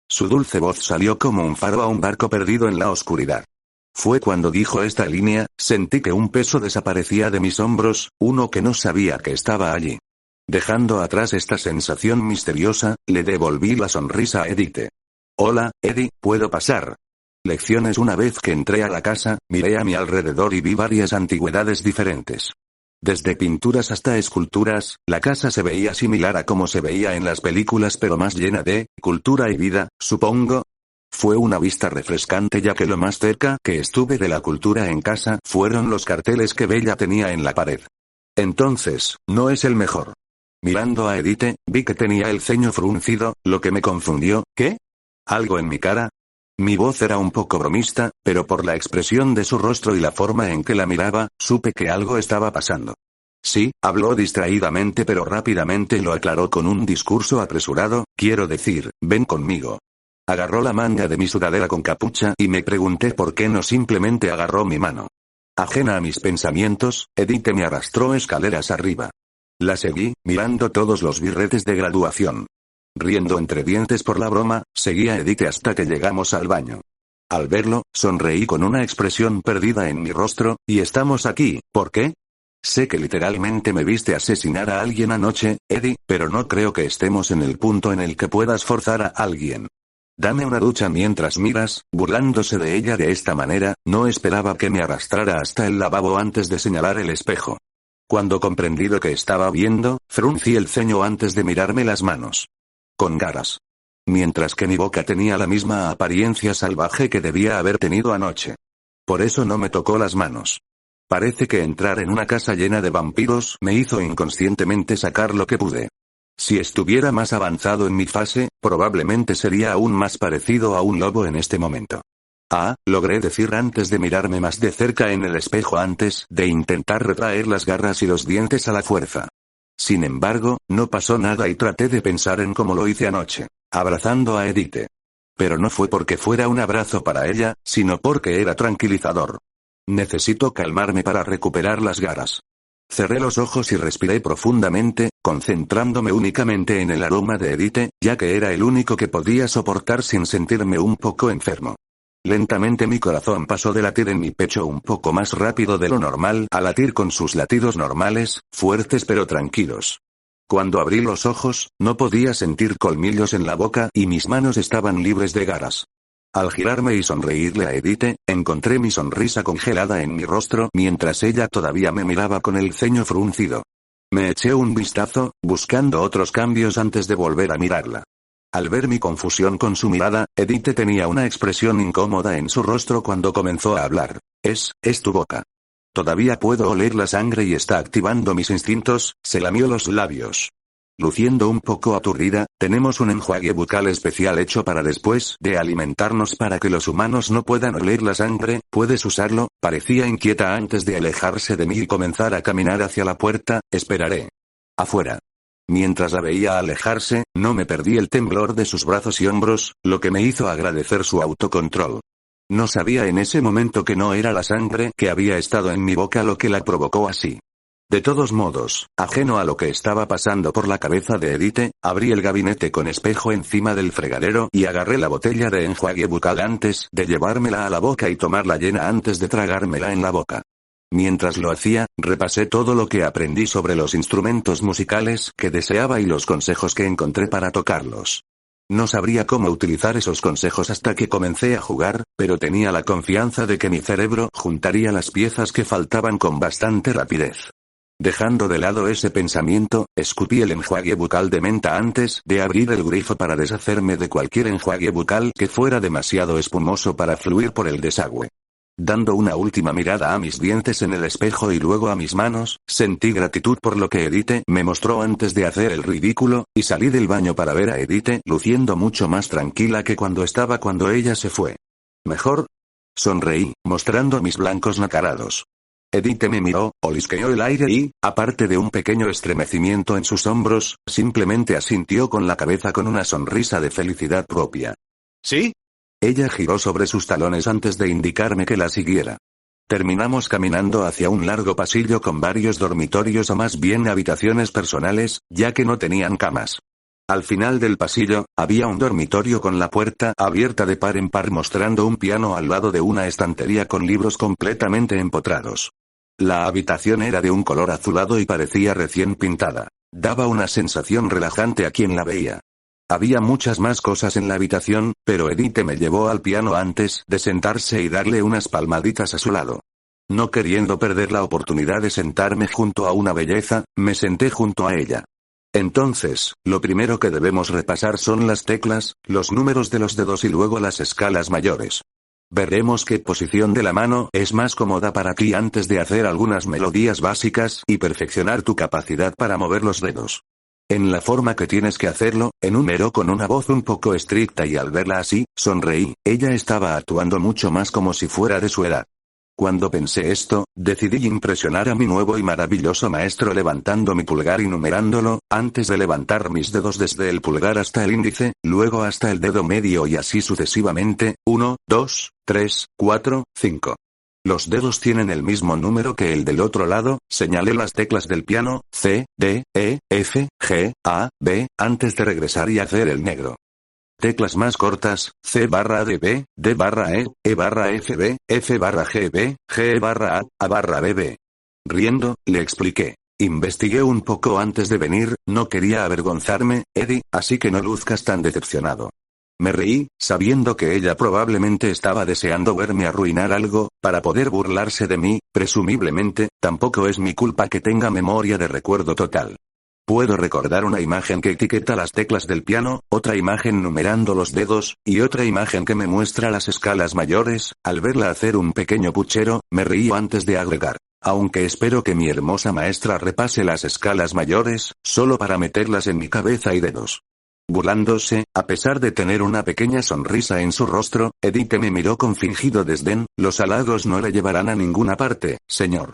Su dulce voz salió como un faro a un barco perdido en la oscuridad. Fue cuando dijo esta línea, sentí que un peso desaparecía de mis hombros, uno que no sabía que estaba allí. Dejando atrás esta sensación misteriosa, le devolví la sonrisa a Edith. Hola, Eddie, ¿puedo pasar? Lecciones. Una vez que entré a la casa, miré a mi alrededor y vi varias antigüedades diferentes. Desde pinturas hasta esculturas, la casa se veía similar a como se veía en las películas pero más llena de cultura y vida, supongo. Fue una vista refrescante ya que lo más cerca que estuve de la cultura en casa fueron los carteles que Bella tenía en la pared. Entonces, no es el mejor. Mirando a Edith, vi que tenía el ceño fruncido, lo que me confundió. ¿Qué? ¿Algo en mi cara? Mi voz era un poco bromista, pero por la expresión de su rostro y la forma en que la miraba, supe que algo estaba pasando. Sí, habló distraídamente pero rápidamente lo aclaró con un discurso apresurado, quiero decir, ven conmigo. Agarró la manga de mi sudadera con capucha y me pregunté por qué no simplemente agarró mi mano. Ajena a mis pensamientos, Edith me arrastró escaleras arriba. La seguí, mirando todos los birretes de graduación. Riendo entre dientes por la broma, seguí a Edith hasta que llegamos al baño. Al verlo, sonreí con una expresión perdida en mi rostro, y estamos aquí, ¿por qué? Sé que literalmente me viste asesinar a alguien anoche, Eddie, pero no creo que estemos en el punto en el que puedas forzar a alguien. Dame una ducha mientras miras, burlándose de ella de esta manera, no esperaba que me arrastrara hasta el lavabo antes de señalar el espejo. Cuando comprendí lo que estaba viendo, fruncí el ceño antes de mirarme las manos. Con garras. Mientras que mi boca tenía la misma apariencia salvaje que debía haber tenido anoche. Por eso no me tocó las manos. Parece que entrar en una casa llena de vampiros me hizo inconscientemente sacar lo que pude. Si estuviera más avanzado en mi fase, probablemente sería aún más parecido a un lobo en este momento. Logré decir antes de mirarme más de cerca en el espejo antes de intentar retraer las garras y los dientes a la fuerza. Sin embargo, no pasó nada y traté de pensar en cómo lo hice anoche, abrazando a Edith. Pero no fue porque fuera un abrazo para ella, sino porque era tranquilizador. Necesito calmarme para recuperar las garras. Cerré los ojos y respiré profundamente, concentrándome únicamente en el aroma de Edith, ya que era el único que podía soportar sin sentirme un poco enfermo. Lentamente mi corazón pasó de latir en mi pecho un poco más rápido de lo normal a latir con sus latidos normales, fuertes pero tranquilos. Cuando abrí los ojos, no podía sentir colmillos en la boca y mis manos estaban libres de garras. Al girarme y sonreírle a Edith, encontré mi sonrisa congelada en mi rostro mientras ella todavía me miraba con el ceño fruncido. Me eché un vistazo, buscando otros cambios antes de volver a mirarla. Al ver mi confusión con su mirada, Edith tenía una expresión incómoda en su rostro cuando comenzó a hablar. Es tu boca. Todavía puedo oler la sangre y está activando mis instintos, se lamió los labios. Luciendo un poco aturdida, tenemos un enjuague bucal especial hecho para después de alimentarnos para que los humanos no puedan oler la sangre, ¿puedes usarlo? Parecía inquieta antes de alejarse de mí y comenzar a caminar hacia la puerta, esperaré. Afuera. Mientras la veía alejarse, no me perdí el temblor de sus brazos y hombros, lo que me hizo agradecer su autocontrol. No sabía en ese momento que no era la sangre que había estado en mi boca lo que la provocó así. De todos modos, ajeno a lo que estaba pasando por la cabeza de Edith, abrí el gabinete con espejo encima del fregadero y agarré la botella de enjuague bucal antes de llevármela a la boca y tomarla llena antes de tragármela en la boca. Mientras lo hacía, repasé todo lo que aprendí sobre los instrumentos musicales que deseaba y los consejos que encontré para tocarlos. No sabría cómo utilizar esos consejos hasta que comencé a jugar, pero tenía la confianza de que mi cerebro juntaría las piezas que faltaban con bastante rapidez. Dejando de lado ese pensamiento, escupí el enjuague bucal de menta antes de abrir el grifo para deshacerme de cualquier enjuague bucal que fuera demasiado espumoso para fluir por el desagüe. Dando una última mirada a mis dientes en el espejo y luego a mis manos, sentí gratitud por lo que Edith me mostró antes de hacer el ridículo, y salí del baño para ver a Edith luciendo mucho más tranquila que cuando ella se fue. ¿Mejor? Sonreí, mostrando mis blancos nacarados. Edith me miró, olisqueó el aire y, aparte de un pequeño estremecimiento en sus hombros, simplemente asintió con la cabeza con una sonrisa de felicidad propia. ¿Sí? Ella giró sobre sus talones antes de indicarme que la siguiera. Terminamos caminando hacia un largo pasillo con varios dormitorios o más bien habitaciones personales, ya que no tenían camas. Al final del pasillo, había un dormitorio con la puerta abierta de par en par mostrando un piano al lado de una estantería con libros completamente empotrados. La habitación era de un color azulado y parecía recién pintada. Daba una sensación relajante a quien la veía. Había muchas más cosas en la habitación, pero Edith me llevó al piano antes de sentarse y darle unas palmaditas a su lado. No queriendo perder la oportunidad de sentarme junto a una belleza, me senté junto a ella. Entonces, lo primero que debemos repasar son las teclas, los números de los dedos y luego las escalas mayores. Veremos qué posición de la mano es más cómoda para ti antes de hacer algunas melodías básicas y perfeccionar tu capacidad para mover los dedos. En la forma que tienes que hacerlo, enumeró con una voz un poco estricta y al verla así, sonreí. Ella estaba actuando mucho más como si fuera de su edad. Cuando pensé esto, decidí impresionar a mi nuevo y maravilloso maestro levantando mi pulgar y numerándolo, antes de levantar mis dedos desde el pulgar hasta el índice, luego hasta el dedo medio y así sucesivamente, 1, 2, 3, 4, 5. Los dedos tienen el mismo número que el del otro lado, señalé las teclas del piano, C, D, E, F, G, A, B, antes de regresar y hacer el negro. Teclas más cortas, C barra D, B, D barra E barra F, B, F barra G, B, G barra A barra B, B. Riendo, le expliqué. Investigué un poco antes de venir, no quería avergonzarme, Eddie, así que no luzcas tan decepcionado. Me reí, sabiendo que ella probablemente estaba deseando verme arruinar algo, para poder burlarse de mí, presumiblemente, tampoco es mi culpa que tenga memoria de recuerdo total. Puedo recordar una imagen que etiqueta las teclas del piano, otra imagen numerando los dedos, y otra imagen que me muestra las escalas mayores. Al verla hacer un pequeño puchero, me reí antes de agregar. Aunque espero que mi hermosa maestra repase las escalas mayores, solo para meterlas en mi cabeza y dedos. Burlándose, a pesar de tener una pequeña sonrisa en su rostro, Edith me miró con fingido desdén. Los halagos no le llevarán a ninguna parte, señor.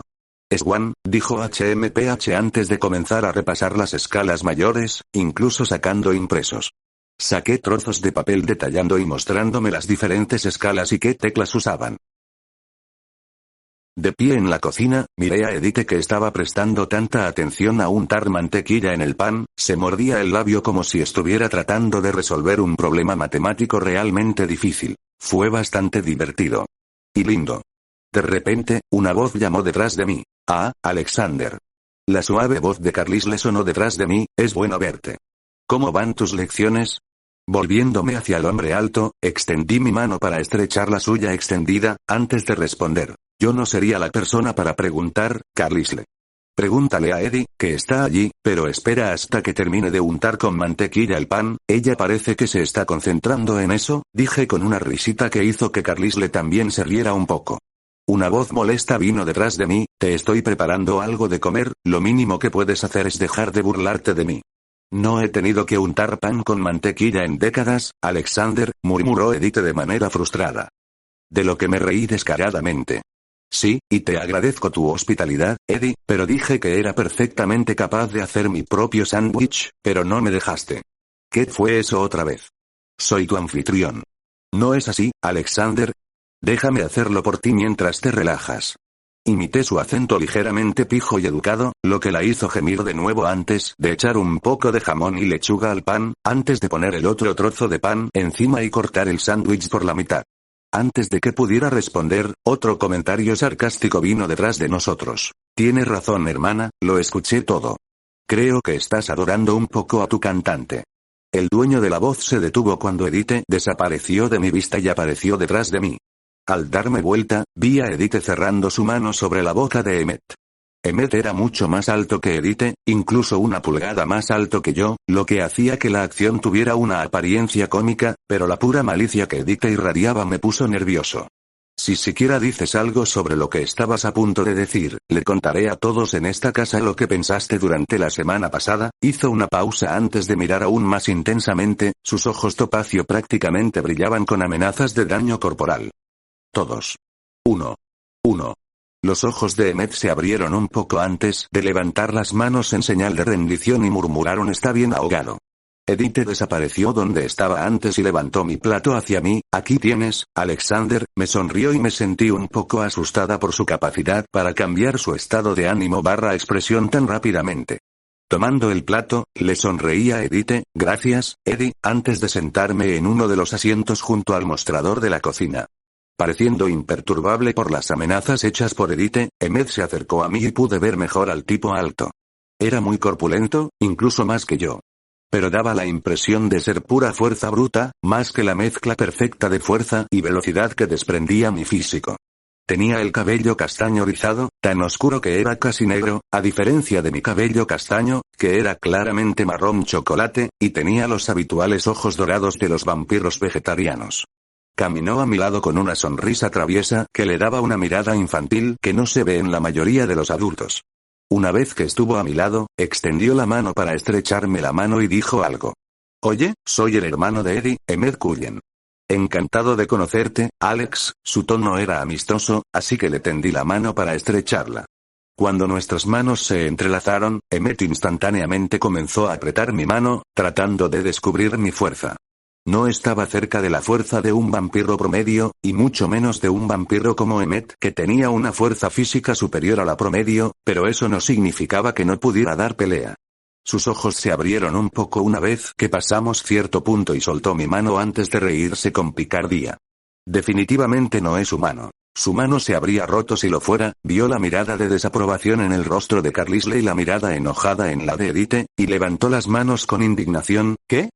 Swan, dijo HMPH antes de comenzar a repasar las escalas mayores, incluso sacando impresos. Saqué trozos de papel detallando y mostrándome las diferentes escalas y qué teclas usaban. De pie en la cocina, miré a Edith que estaba prestando tanta atención a untar mantequilla en el pan, se mordía el labio como si estuviera tratando de resolver un problema matemático realmente difícil. Fue bastante divertido. Y lindo. De repente, una voz llamó detrás de mí. Ah, Alexander. La suave voz de Carlis le sonó detrás de mí, es bueno verte. ¿Cómo van tus lecciones? Volviéndome hacia el hombre alto, extendí mi mano para estrechar la suya extendida, antes de responder. Yo no sería la persona para preguntar, Carlisle. Pregúntale a Eddie, que está allí, pero espera hasta que termine de untar con mantequilla el pan. Ella parece que se está concentrando en eso, dije con una risita que hizo que Carlisle también se riera un poco. Una voz molesta vino detrás de mí, te estoy preparando algo de comer, lo mínimo que puedes hacer es dejar de burlarte de mí. No he tenido que untar pan con mantequilla en décadas, Alexander, murmuró Edith de manera frustrada. De lo que me reí descaradamente. Sí, y te agradezco tu hospitalidad, Eddie, pero dije que era perfectamente capaz de hacer mi propio sándwich, pero no me dejaste. ¿Qué fue eso otra vez? Soy tu anfitrión. ¿No es así, Alexander? Déjame hacerlo por ti mientras te relajas. Imité su acento ligeramente pijo y educado, lo que la hizo gemir de nuevo antes de echar un poco de jamón y lechuga al pan, antes de poner el otro trozo de pan encima y cortar el sándwich por la mitad. Antes de que pudiera responder, otro comentario sarcástico vino detrás de nosotros. Tienes razón, hermana, lo escuché todo. Creo que estás adorando un poco a tu cantante. El dueño de la voz se detuvo cuando Edith desapareció de mi vista y apareció detrás de mí. Al darme vuelta, vi a Edith cerrando su mano sobre la boca de Emmet. Emmet era mucho más alto que Edith, incluso una pulgada más alto que yo, lo que hacía que la acción tuviera una apariencia cómica, pero la pura malicia que Edith irradiaba me puso nervioso. Si siquiera dices algo sobre lo que estabas a punto de decir, le contaré a todos en esta casa lo que pensaste durante la semana pasada. Hizo una pausa antes de mirar aún más intensamente, sus ojos topacio prácticamente brillaban con amenazas de daño corporal. Todos. Uno. Los ojos de Emmet se abrieron un poco antes de levantar las manos en señal de rendición y murmuraron «está bien ahogado». Edith desapareció donde estaba antes y levantó mi plato hacia mí. «Aquí tienes, Alexander», me sonrió y me sentí un poco asustada por su capacidad para cambiar su estado de ánimo / expresión tan rápidamente. Tomando el plato, le sonreí a Edith. «Gracias, Eddie», antes de sentarme en uno de los asientos junto al mostrador de la cocina. Pareciendo imperturbable por las amenazas hechas por Edith, Emmet se acercó a mí y pude ver mejor al tipo alto. Era muy corpulento, incluso más que yo. Pero daba la impresión de ser pura fuerza bruta, más que la mezcla perfecta de fuerza y velocidad que desprendía mi físico. Tenía el cabello castaño rizado, tan oscuro que era casi negro, a diferencia de mi cabello castaño, que era claramente marrón chocolate, y tenía los habituales ojos dorados de los vampiros vegetarianos. Caminó a mi lado con una sonrisa traviesa que le daba una mirada infantil que no se ve en la mayoría de los adultos. Una vez que estuvo a mi lado, extendió la mano para estrecharme la mano y dijo algo. «Oye, soy el hermano de Eddie, Emmet Cullen. Encantado de conocerte, Alex». Su tono era amistoso, así que le tendí la mano para estrecharla. Cuando nuestras manos se entrelazaron, Emmet instantáneamente comenzó a apretar mi mano, tratando de descubrir mi fuerza. No estaba cerca de la fuerza de un vampiro promedio, y mucho menos de un vampiro como Emmet, que tenía una fuerza física superior a la promedio, pero eso no significaba que no pudiera dar pelea. Sus ojos se abrieron un poco una vez que pasamos cierto punto y soltó mi mano antes de reírse con picardía. Definitivamente no es humano. Su mano se habría roto si lo fuera. Vio la mirada de desaprobación en el rostro de Carlisle y la mirada enojada en la de Edith, y levantó las manos con indignación. «¿Qué?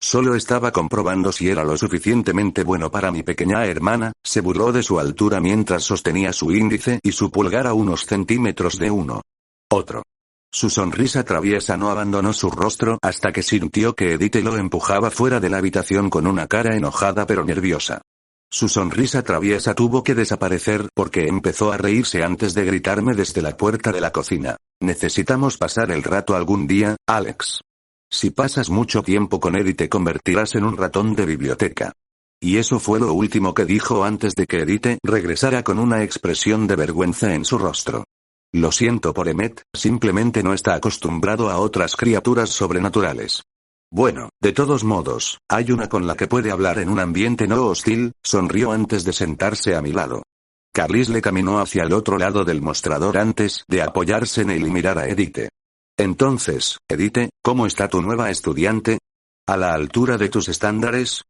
Solo estaba comprobando si era lo suficientemente bueno para mi pequeña hermana», se burló de su altura mientras sostenía su índice y su pulgar a unos centímetros de uno. Otro. Su sonrisa traviesa no abandonó su rostro hasta que sintió que Edith lo empujaba fuera de la habitación con una cara enojada pero nerviosa. Su sonrisa traviesa tuvo que desaparecer porque empezó a reírse antes de gritarme desde la puerta de la cocina. «Necesitamos pasar el rato algún día, Alex. Si pasas mucho tiempo con Eddie te convertirás en un ratón de biblioteca». Y eso fue lo último que dijo antes de que Edith regresara con una expresión de vergüenza en su rostro. «Lo siento por Emmet, simplemente no está acostumbrado a otras criaturas sobrenaturales». «Bueno, de todos modos, hay una con la que puede hablar en un ambiente no hostil», sonrió antes de sentarse a mi lado. Carlisle caminó hacia el otro lado del mostrador antes de apoyarse en él y mirar a Edith. «Entonces, Edith, ¿cómo está tu nueva estudiante? ¿A la altura de tus estándares?».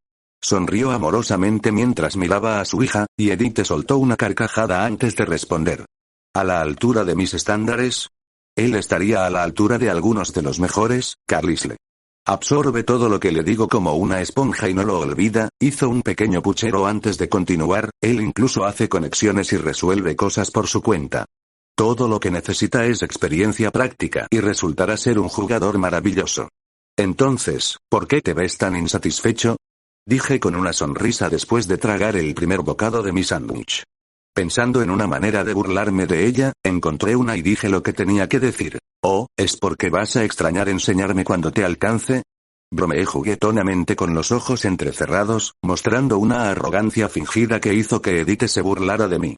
Sonrió amorosamente mientras miraba a su hija, y Edith soltó una carcajada antes de responder. «¿A la altura de mis estándares? Él estaría a la altura de algunos de los mejores, Carlisle. Absorbe todo lo que le digo como una esponja y no lo olvida». Hizo un pequeño puchero antes de continuar. «Él incluso hace conexiones y resuelve cosas por su cuenta. Todo lo que necesita es experiencia práctica y resultará ser un jugador maravilloso». «Entonces, ¿por qué te ves tan insatisfecho?», dije con una sonrisa después de tragar el primer bocado de mi sándwich. Pensando en una manera de burlarme de ella, encontré una y dije lo que tenía que decir. «Oh, ¿es porque vas a extrañar enseñarme cuando te alcance?». Bromeé juguetonamente con los ojos entrecerrados, mostrando una arrogancia fingida que hizo que Edith se burlara de mí.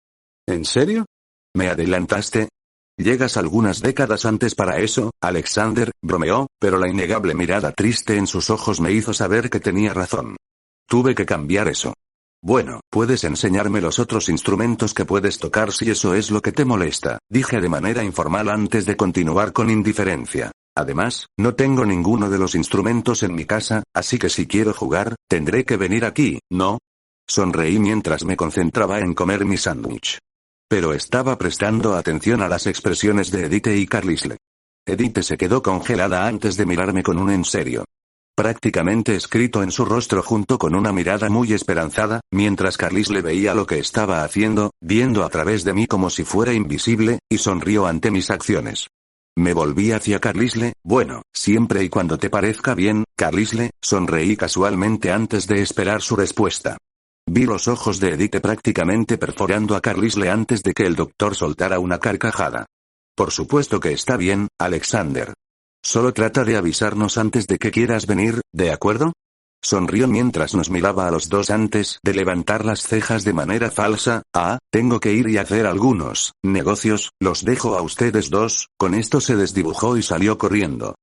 «¿En serio? ¿Me adelantaste? Llegas algunas décadas antes para eso, Alexander», bromeó, pero la innegable mirada triste en sus ojos me hizo saber que tenía razón. Tuve que cambiar eso. «Bueno, puedes enseñarme los otros instrumentos que puedes tocar si eso es lo que te molesta», dije de manera informal antes de continuar con indiferencia. «Además, no tengo ninguno de los instrumentos en mi casa, así que si quiero jugar, tendré que venir aquí, ¿no?». Sonreí mientras me concentraba en comer mi sándwich. Pero estaba prestando atención a las expresiones de Edith y Carlisle. Edith se quedó congelada antes de mirarme con un en serio. Prácticamente escrito en su rostro junto con una mirada muy esperanzada, mientras Carlisle veía lo que estaba haciendo, viendo a través de mí como si fuera invisible, y sonrió ante mis acciones. Me volví hacia Carlisle. «Bueno, siempre y cuando te parezca bien, Carlisle», sonreí casualmente antes de esperar su respuesta. Vi los ojos de Edith prácticamente perforando a Carlisle antes de que el doctor soltara una carcajada. Por supuesto que está bien, Alexander. Solo trata de avisarnos antes de que quieras venir, ¿de acuerdo? Sonrió mientras nos miraba a los dos antes de levantar las cejas de manera falsa. Tengo que ir y hacer algunos negocios, los dejo a ustedes dos. Con esto se desdibujó y salió corriendo,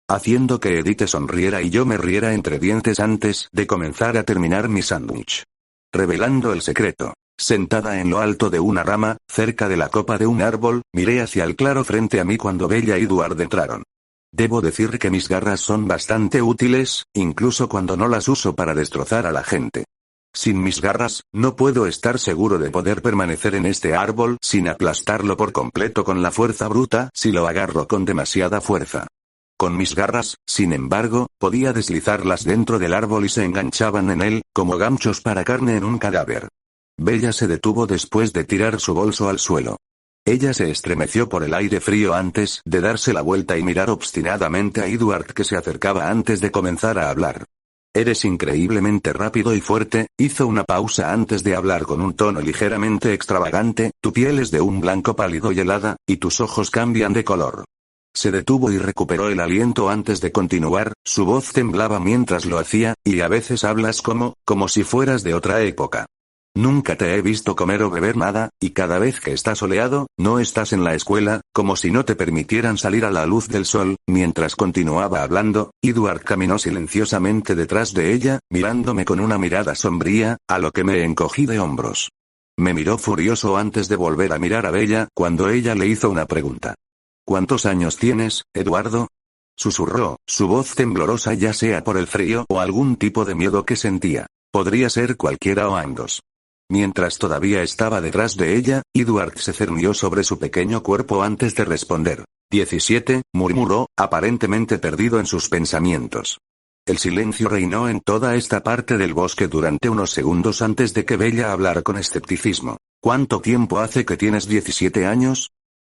haciendo que Edith sonriera y yo me riera entre dientes antes de comenzar a terminar mi sándwich. Revelando el secreto. Sentada en lo alto de una rama, cerca de la copa de un árbol, miré hacia el claro frente a mí cuando Bella y Edward entraron. Debo decir que mis garras son bastante útiles, incluso cuando no las uso para destrozar a la gente. Sin mis garras, no puedo estar seguro de poder permanecer en este árbol sin aplastarlo por completo con la fuerza bruta si lo agarro con demasiada fuerza. Con mis garras, sin embargo, podía deslizarlas dentro del árbol y se enganchaban en él, como ganchos para carne en un cadáver. Bella se detuvo después de tirar su bolso al suelo. Ella se estremeció por el aire frío antes de darse la vuelta y mirar obstinadamente a Edward que se acercaba antes de comenzar a hablar. Eres increíblemente rápido y fuerte, hizo una pausa antes de hablar con un tono ligeramente extravagante, tu piel es de un blanco pálido y helada, y tus ojos cambian de color. Se detuvo y recuperó el aliento antes de continuar, su voz temblaba mientras lo hacía, y a veces hablas como si fueras de otra época. Nunca te he visto comer o beber nada, y cada vez que está soleado, no estás en la escuela, como si no te permitieran salir a la luz del sol. Mientras continuaba hablando, Edward caminó silenciosamente detrás de ella, mirándome con una mirada sombría, a lo que me encogí de hombros. Me miró furioso antes de volver a mirar a Bella cuando ella le hizo una pregunta. ¿Cuántos años tienes, Eduardo? Susurró, su voz temblorosa ya sea por el frío o algún tipo de miedo que sentía. Podría ser cualquiera o ambos. Mientras todavía estaba detrás de ella, Edward se cernió sobre su pequeño cuerpo antes de responder. 17, murmuró, aparentemente perdido en sus pensamientos. El silencio reinó en toda esta parte del bosque durante unos segundos antes de que Bella hablara con escepticismo. ¿Cuánto tiempo hace que tienes 17 años?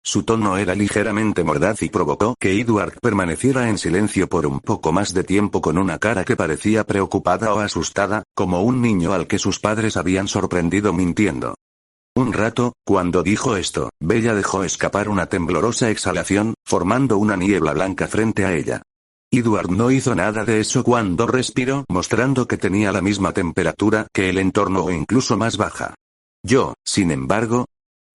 Su tono era ligeramente mordaz y provocó que Edward permaneciera en silencio por un poco más de tiempo con una cara que parecía preocupada o asustada, como un niño al que sus padres habían sorprendido mintiendo. Un rato, cuando dijo esto, Bella dejó escapar una temblorosa exhalación, formando una niebla blanca frente a ella. Edward no hizo nada de eso cuando respiró, mostrando que tenía la misma temperatura que el entorno o incluso más baja. Yo, sin embargo,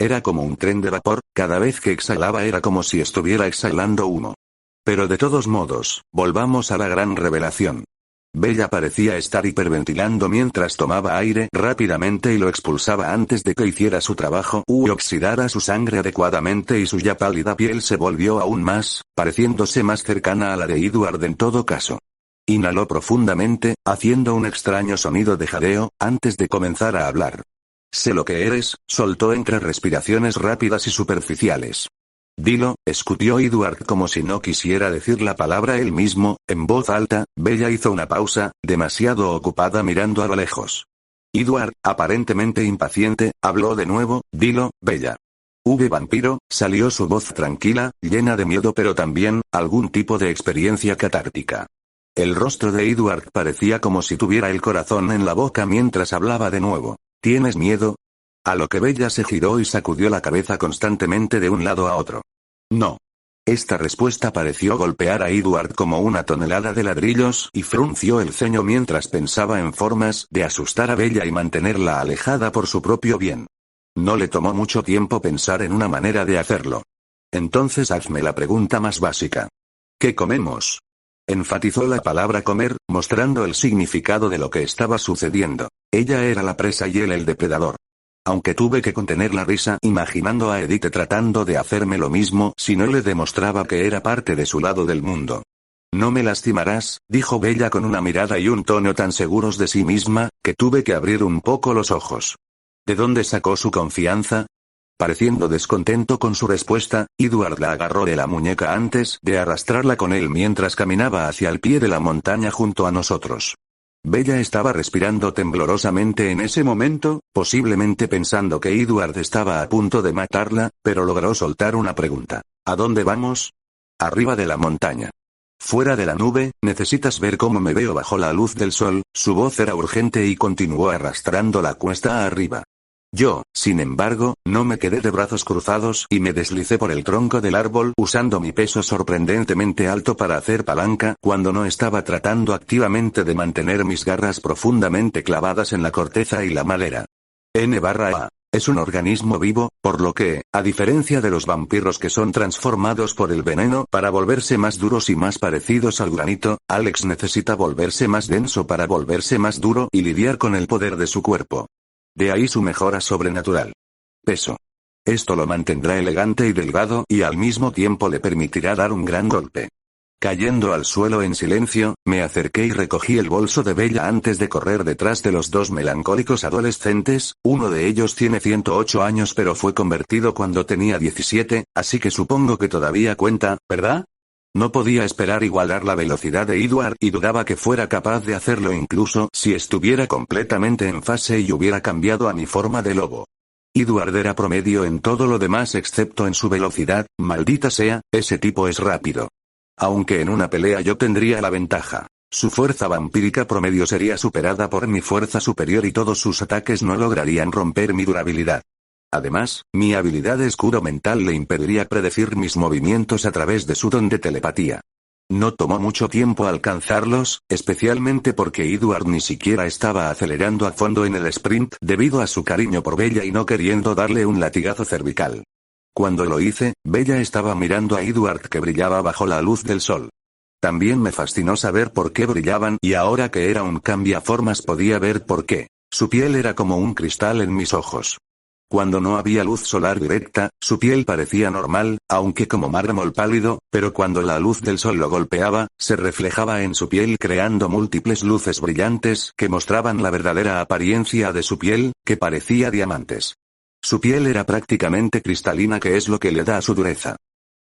era como un tren de vapor, cada vez que exhalaba era como si estuviera exhalando humo. Pero de todos modos, volvamos a la gran revelación. Bella parecía estar hiperventilando mientras tomaba aire rápidamente y lo expulsaba antes de que hiciera su trabajo u oxidara su sangre adecuadamente y su ya pálida piel se volvió aún más, pareciéndose más cercana a la de Edward en todo caso. Inhaló profundamente, haciendo un extraño sonido de jadeo, antes de comenzar a hablar. Sé lo que eres, soltó entre respiraciones rápidas y superficiales. Dilo, escutió Edward como si no quisiera decir la palabra él mismo, en voz alta. Bella hizo una pausa, demasiado ocupada mirando a lo lejos. Edward, aparentemente impaciente, habló de nuevo, dilo, Bella. Vampiro, salió su voz tranquila, llena de miedo pero también, algún tipo de experiencia catártica. El rostro de Edward parecía como si tuviera el corazón en la boca mientras hablaba de nuevo. ¿Tienes miedo? A lo que Bella se giró y sacudió la cabeza constantemente de un lado a otro. No. Esta respuesta pareció golpear a Edward como una tonelada de ladrillos y frunció el ceño mientras pensaba en formas de asustar a Bella y mantenerla alejada por su propio bien. No le tomó mucho tiempo pensar en una manera de hacerlo. Entonces hazme la pregunta más básica. ¿Qué comemos? Enfatizó la palabra comer, mostrando el significado de lo que estaba sucediendo. Ella era la presa y él el depredador. Aunque tuve que contener la risa imaginando a Edith tratando de hacerme lo mismo si no le demostraba que era parte de su lado del mundo. No me lastimarás, dijo Bella con una mirada y un tono tan seguros de sí misma, que tuve que abrir un poco los ojos. ¿De dónde sacó su confianza? Pareciendo descontento con su respuesta, Edward la agarró de la muñeca antes de arrastrarla con él mientras caminaba hacia el pie de la montaña junto a nosotros. Bella estaba respirando temblorosamente en ese momento, posiblemente pensando que Edward estaba a punto de matarla, pero logró soltar una pregunta. ¿A dónde vamos? Arriba de la montaña. Fuera de la nube, necesitas ver cómo me veo bajo la luz del sol. Su voz era urgente y continuó arrastrando la cuesta arriba. Yo, sin embargo, no me quedé de brazos cruzados y me deslicé por el tronco del árbol usando mi peso sorprendentemente alto para hacer palanca cuando no estaba tratando activamente de mantener mis garras profundamente clavadas en la corteza y la madera. N/A. Es un organismo vivo, por lo que, a diferencia de los vampiros que son transformados por el veneno para volverse más duros y más parecidos al granito, Alex necesita volverse más denso para volverse más duro y lidiar con el poder de su cuerpo. De ahí su mejora sobrenatural. Peso. Esto lo mantendrá elegante y delgado y al mismo tiempo le permitirá dar un gran golpe. Cayendo al suelo en silencio, me acerqué y recogí el bolso de Bella antes de correr detrás de los dos melancólicos adolescentes. Uno de ellos tiene 108 años pero fue convertido cuando tenía 17, así que supongo que todavía cuenta, ¿verdad? No podía esperar igualar la velocidad de Edward y dudaba que fuera capaz de hacerlo incluso si estuviera completamente en fase y hubiera cambiado a mi forma de lobo. Edward era promedio en todo lo demás excepto en su velocidad. Maldita sea, ese tipo es rápido. Aunque en una pelea yo tendría la ventaja. Su fuerza vampírica promedio sería superada por mi fuerza superior y todos sus ataques no lograrían romper mi durabilidad. Además, mi habilidad de escudo mental le impediría predecir mis movimientos a través de su don de telepatía. No tomó mucho tiempo alcanzarlos, especialmente porque Edward ni siquiera estaba acelerando a fondo en el sprint debido a su cariño por Bella y no queriendo darle un latigazo cervical. Cuando lo hice, Bella estaba mirando a Edward que brillaba bajo la luz del sol. También me fascinó saber por qué brillaban y ahora que era un cambiaformas podía ver por qué. Su piel era como un cristal en mis ojos. Cuando no había luz solar directa, su piel parecía normal, aunque como mármol pálido, pero cuando la luz del sol lo golpeaba, se reflejaba en su piel creando múltiples luces brillantes que mostraban la verdadera apariencia de su piel, que parecía diamantes. Su piel era prácticamente cristalina, que es lo que le da su dureza.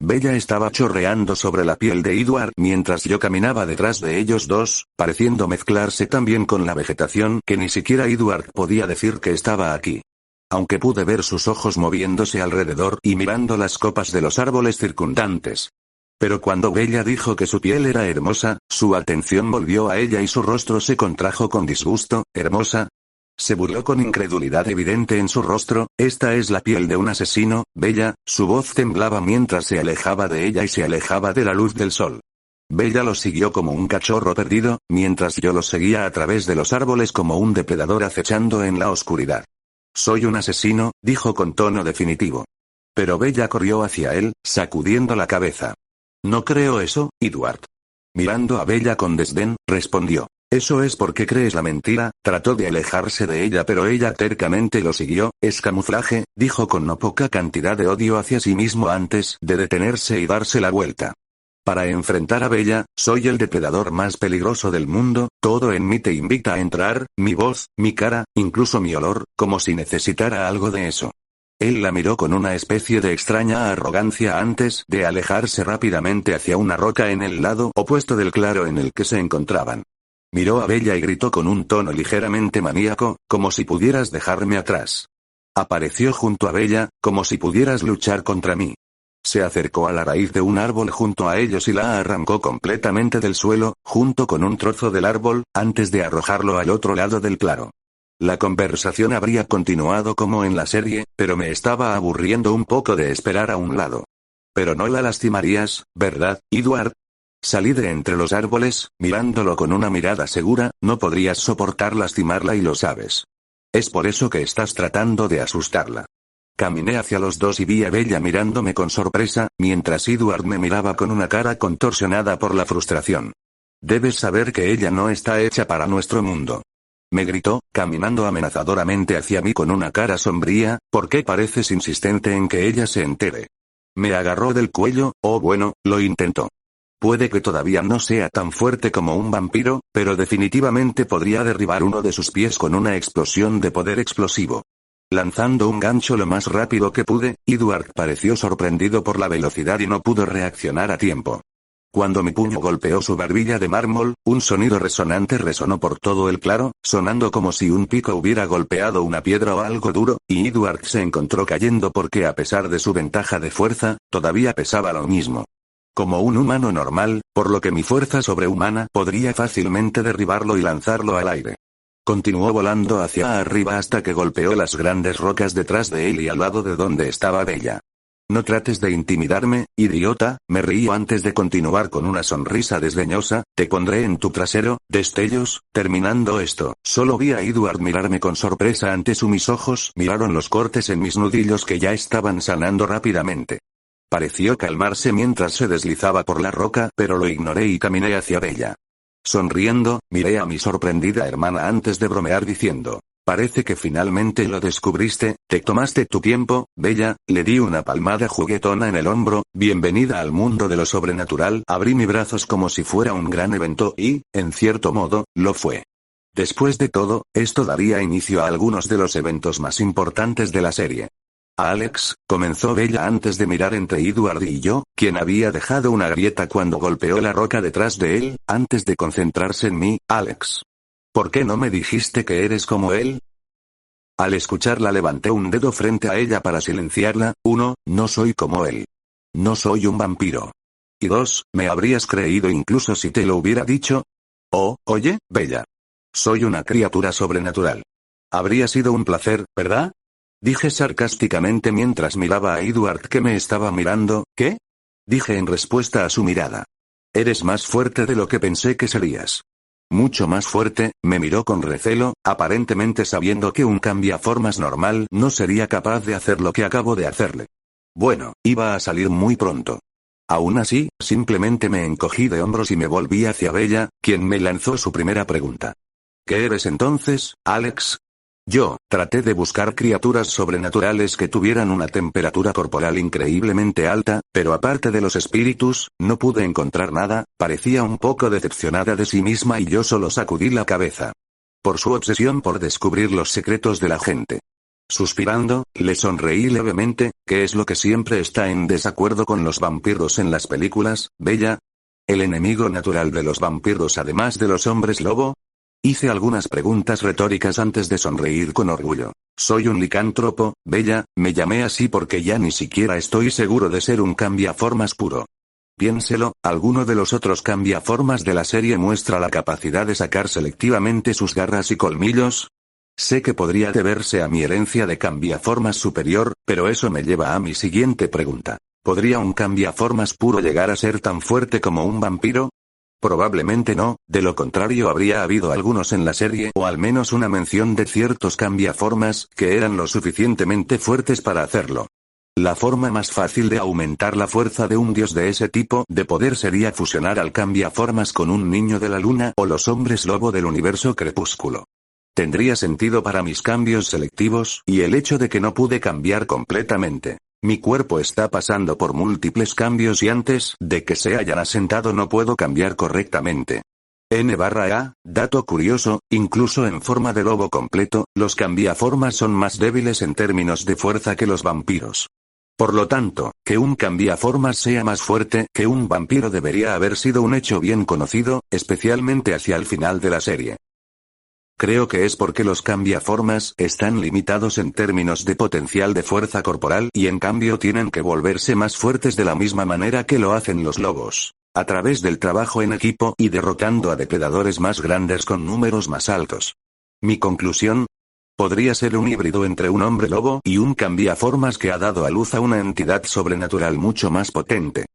Bella estaba chorreando sobre la piel de Edward mientras yo caminaba detrás de ellos dos, pareciendo mezclarse también con la vegetación que ni siquiera Edward podía decir que estaba aquí. Aunque pude ver sus ojos moviéndose alrededor y mirando las copas de los árboles circundantes. Pero cuando Bella dijo que su piel era hermosa, su atención volvió a ella y su rostro se contrajo con disgusto. ¿Hermosa? Se burló con incredulidad evidente en su rostro. Esta es la piel de un asesino, Bella. Su voz temblaba mientras se alejaba de ella y se alejaba de la luz del sol. Bella lo siguió como un cachorro perdido, mientras yo lo seguía a través de los árboles como un depredador acechando en la oscuridad. Soy un asesino, dijo con tono definitivo. Pero Bella corrió hacia él, sacudiendo la cabeza. No creo eso, Edward. Mirando a Bella con desdén, respondió. Eso es porque crees la mentira. Trató de alejarse de ella pero ella tercamente lo siguió. Es camuflaje, dijo con no poca cantidad de odio hacia sí mismo antes de detenerse y darse la vuelta. Para enfrentar a Bella, soy el depredador más peligroso del mundo. Todo en mí te invita a entrar, mi voz, mi cara, incluso mi olor, como si necesitara algo de eso. Él la miró con una especie de extraña arrogancia antes de alejarse rápidamente hacia una roca en el lado opuesto del claro en el que se encontraban. Miró a Bella y gritó con un tono ligeramente maníaco, como si pudieras dejarme atrás. Apareció junto a Bella, como si pudieras luchar contra mí. Se acercó a la raíz de un árbol junto a ellos y la arrancó completamente del suelo, junto con un trozo del árbol, antes de arrojarlo al otro lado del claro. La conversación habría continuado como en la serie, pero me estaba aburriendo un poco de esperar a un lado. Pero no la lastimarías, ¿verdad, Edward? Salí de entre los árboles, mirándolo con una mirada segura. No podrías soportar lastimarla y lo sabes. Es por eso que estás tratando de asustarla. Caminé hacia los dos y vi a Bella mirándome con sorpresa, mientras Edward me miraba con una cara contorsionada por la frustración. Debes saber que ella no está hecha para nuestro mundo. Me gritó, caminando amenazadoramente hacia mí con una cara sombría. ¿Por qué pareces insistente en que ella se entere? Me agarró del cuello. Oh bueno, lo intentó. Puede que todavía no sea tan fuerte como un vampiro, pero definitivamente podría derribar uno de sus pies con una explosión de poder explosivo. Lanzando un gancho lo más rápido que pude, Edward pareció sorprendido por la velocidad y no pudo reaccionar a tiempo. Cuando mi puño golpeó su barbilla de mármol, un sonido resonante resonó por todo el claro, sonando como si un pico hubiera golpeado una piedra o algo duro, y Edward se encontró cayendo porque a pesar de su ventaja de fuerza, todavía pesaba lo mismo. como un humano normal, por lo que mi fuerza sobrehumana podría fácilmente derribarlo y lanzarlo al aire. Continuó volando hacia arriba hasta que golpeó las grandes rocas detrás de él y al lado de donde estaba Bella. No trates de intimidarme, idiota, me río antes de continuar con una sonrisa desdeñosa, te pondré en tu trasero, destellos. Terminando esto, solo vi a Edward mirarme con sorpresa ante mis ojos miraron los cortes en mis nudillos que ya estaban sanando rápidamente. Pareció calmarse mientras se deslizaba por la roca, pero lo ignoré y caminé hacia Bella. Sonriendo, miré a mi sorprendida hermana antes de bromear diciendo, parece que finalmente lo descubriste, te tomaste tu tiempo, Bella. Le di una palmada juguetona en el hombro, bienvenida al mundo de lo sobrenatural. Abrí mis brazos como si fuera un gran evento y, en cierto modo, lo fue. Después de todo, esto daría inicio a algunos de los eventos más importantes de la serie. Alex, comenzó Bella antes de mirar entre Edward y yo, quien había dejado una grieta cuando golpeó la roca detrás de él, antes de concentrarse en mí. Alex. ¿Por qué no me dijiste que eres como él? Al escucharla levanté un dedo frente a ella para silenciarla. 1, no soy como él. No soy un vampiro. Y 2, me habrías creído incluso si te lo hubiera dicho. Oh, oye, Bella. Soy una criatura sobrenatural. Habría sido un placer, ¿verdad? Dije sarcásticamente mientras miraba a Edward que me estaba mirando. ¿Qué? Dije en respuesta a su mirada. Eres más fuerte de lo que pensé que serías. Mucho más fuerte. Me miró con recelo, aparentemente sabiendo que un cambiaformas normal no sería capaz de hacer lo que acabo de hacerle. Bueno, iba a salir muy pronto. Aún así, simplemente me encogí de hombros y me volví hacia Bella, quien me lanzó su primera pregunta. ¿Qué eres entonces, Alex? Yo traté de buscar criaturas sobrenaturales que tuvieran una temperatura corporal increíblemente alta, pero aparte de los espíritus, no pude encontrar nada. Parecía un poco decepcionada de sí misma y yo solo sacudí la cabeza. Por su obsesión por descubrir los secretos de la gente. Suspirando, le sonreí levemente, que es lo que siempre está en desacuerdo con los vampiros en las películas, Bella. ¿El enemigo natural de los vampiros además de los hombres lobo? Hice algunas preguntas retóricas antes de sonreír con orgullo. Soy un licántropo, Bella, me llamé así porque ya ni siquiera estoy seguro de ser un cambiaformas puro. Piénselo, alguno de los otros cambiaformas de la serie muestra la capacidad de sacar selectivamente sus garras y colmillos. Sé que podría deberse a mi herencia de cambiaformas superior, pero eso me lleva a mi siguiente pregunta. ¿Podría un cambiaformas puro llegar a ser tan fuerte como un vampiro? Probablemente no, de lo contrario habría habido algunos en la serie o al menos una mención de ciertos cambiaformas que eran lo suficientemente fuertes para hacerlo. La forma más fácil de aumentar la fuerza de un dios de ese tipo de poder sería fusionar al cambiaformas con un niño de la luna o los hombres lobo del universo crepúsculo. Tendría sentido para mis cambios selectivos y el hecho de que no pude cambiar completamente. Mi cuerpo está pasando por múltiples cambios y antes de que se hayan asentado no puedo cambiar correctamente. N/A, dato curioso, incluso en forma de lobo completo, los cambiaformas son más débiles en términos de fuerza que los vampiros. Por lo tanto, que un cambiaformas sea más fuerte que un vampiro debería haber sido un hecho bien conocido, especialmente hacia el final de la serie. Creo que es porque los cambiaformas están limitados en términos de potencial de fuerza corporal y en cambio tienen que volverse más fuertes de la misma manera que lo hacen los lobos, a través del trabajo en equipo y derrotando a depredadores más grandes con números más altos. Mi conclusión: podría ser un híbrido entre un hombre lobo y un cambiaformas que ha dado a luz a una entidad sobrenatural mucho más potente.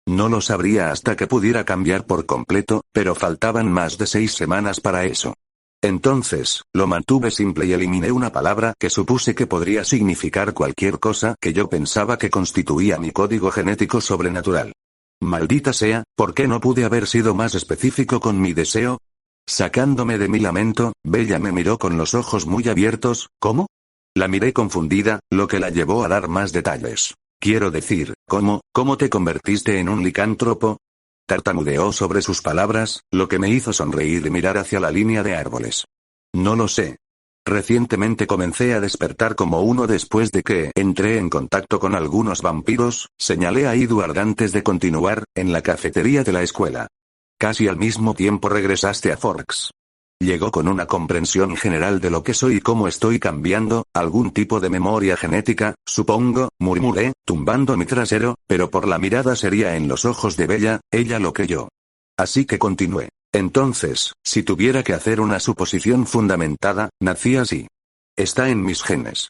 No lo sabría hasta que pudiera cambiar por completo, pero faltaban más de 6 semanas para eso. Entonces, lo mantuve simple y eliminé una palabra que supuse que podría significar cualquier cosa que yo pensaba que constituía mi código genético sobrenatural. Maldita sea, ¿por qué no pude haber sido más específico con mi deseo? Sacándome de mi lamento, Bella me miró con los ojos muy abiertos. ¿Cómo? La miré confundida, lo que la llevó a dar más detalles. Quiero decir, ¿cómo te convertiste en un licántropo? Tartamudeó sobre sus palabras, lo que me hizo sonreír y mirar hacia la línea de árboles. No lo sé. Recientemente comencé a despertar como uno después de que entré en contacto con algunos vampiros, señalé a Edward antes de continuar, en la cafetería de la escuela. Casi al mismo tiempo regresaste a Forks. Llegó con una comprensión general de lo que soy y cómo estoy cambiando, algún tipo de memoria genética, supongo, murmuré, tumbando mi trasero, pero por la mirada seria en los ojos de Bella, ella lo creyó. Así que continué. Entonces, si tuviera que hacer una suposición fundamentada, nací así. Está en mis genes.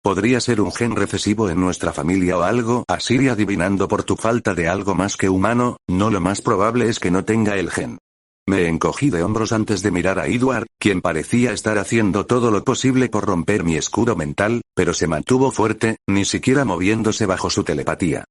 Podría ser un gen recesivo en nuestra familia o algo así, y adivinando por tu falta de algo más que humano, no, lo más probable es que no tenga el gen. Me encogí de hombros antes de mirar a Edward, quien parecía estar haciendo todo lo posible por romper mi escudo mental, pero se mantuvo fuerte, ni siquiera moviéndose bajo su telepatía.